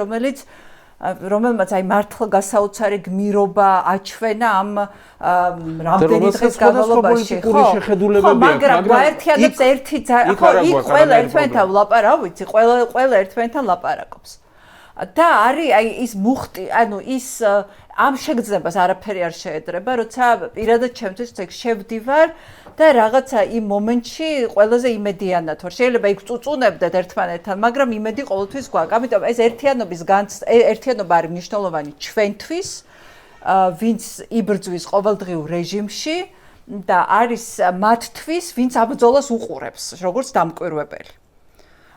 რომელმაც აი მართლა გასაოცარი გმირობა აჩვენა ამ რამდენი დღის განმავლობაში, ხო, მაგრამ გვაერთიანებს ერთი ხო, იქ ყველა ერთმანეთთან ლაპარაკობს, ვიცი, ყველა ერთმანეთთან ლაპარაკობს. და არის აი ის მუხტი, ანუ ის ამ შეგრძნებას არაფერი არ შეედრება, როცა პირადად ჩემთვის ეგ შევდივარ და რაღაცა იმ მომენტში ყველაზე იმედიანად ვარ. შეიძლება იქ წუწუნებდეთ ერთმანეთთან, მაგრამ იმედი ყოველთვის გვაქვს. ამიტომ ეს ერთიანობა არის მნიშვნელოვანი ჩვენთვის, ვინც იბრძვის ყოველდღიურ რეჟიმში და არის მათთვის, ვინც ამ ბრძოლას უყურებს, როგორც დამკვირვებელი.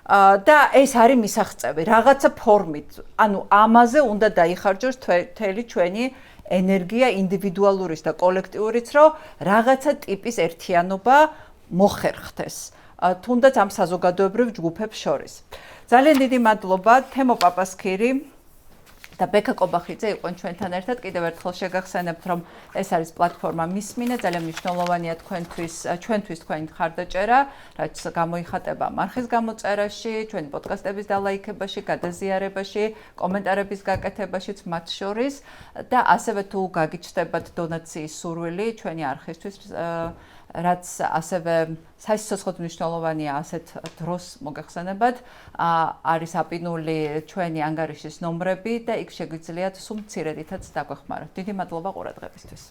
და ეს არის მისაღწევი რაღაცა ფორმით. ანუ ამაზე უნდა დაიხარჯოს მთელი ჩვენი ენერგია ინდივიდუალურის და კოლექტიურიც, რომ რაღაცა ტიპის ერთიანობა მოხერხდეს. თუნდაც ამ საზოგადოებრივ ჯგუფებს შორის. ძალიან დიდი მადლობა თემო პაპასქირი და ბექა კობახიძე იყვნენ ჩვენთან ერთად. კიდევ ერთხელ შეგახსენებთ, რომ ეს არის პლატფორმა მისმინე, ძალიან მნიშვნელოვანია ჩვენთვის თქვენი მხარდაჭერა, რაც გამოიხატება არხის გამოწერაში, ჩვენი პოდკასტების დალაიქებაში, გადაზიარებაში, კომენტარების გაკეთებაშიც მათ შორის და ასევე თუ გაგიჩნდებათ დონაციის სურვილი ჩვენი არხისთვის, რაც ასევე საერთოდ მნიშვნელოვანია ასეთ დროს მოგეხსენებათ, არის აპინული ჩვენი ანგარიშის ნომრები და იქ შეგვიძლიათ სულ მცირედითაც დაგვეხმაროთ. დიდი მადლობა ყურადღებისთვის.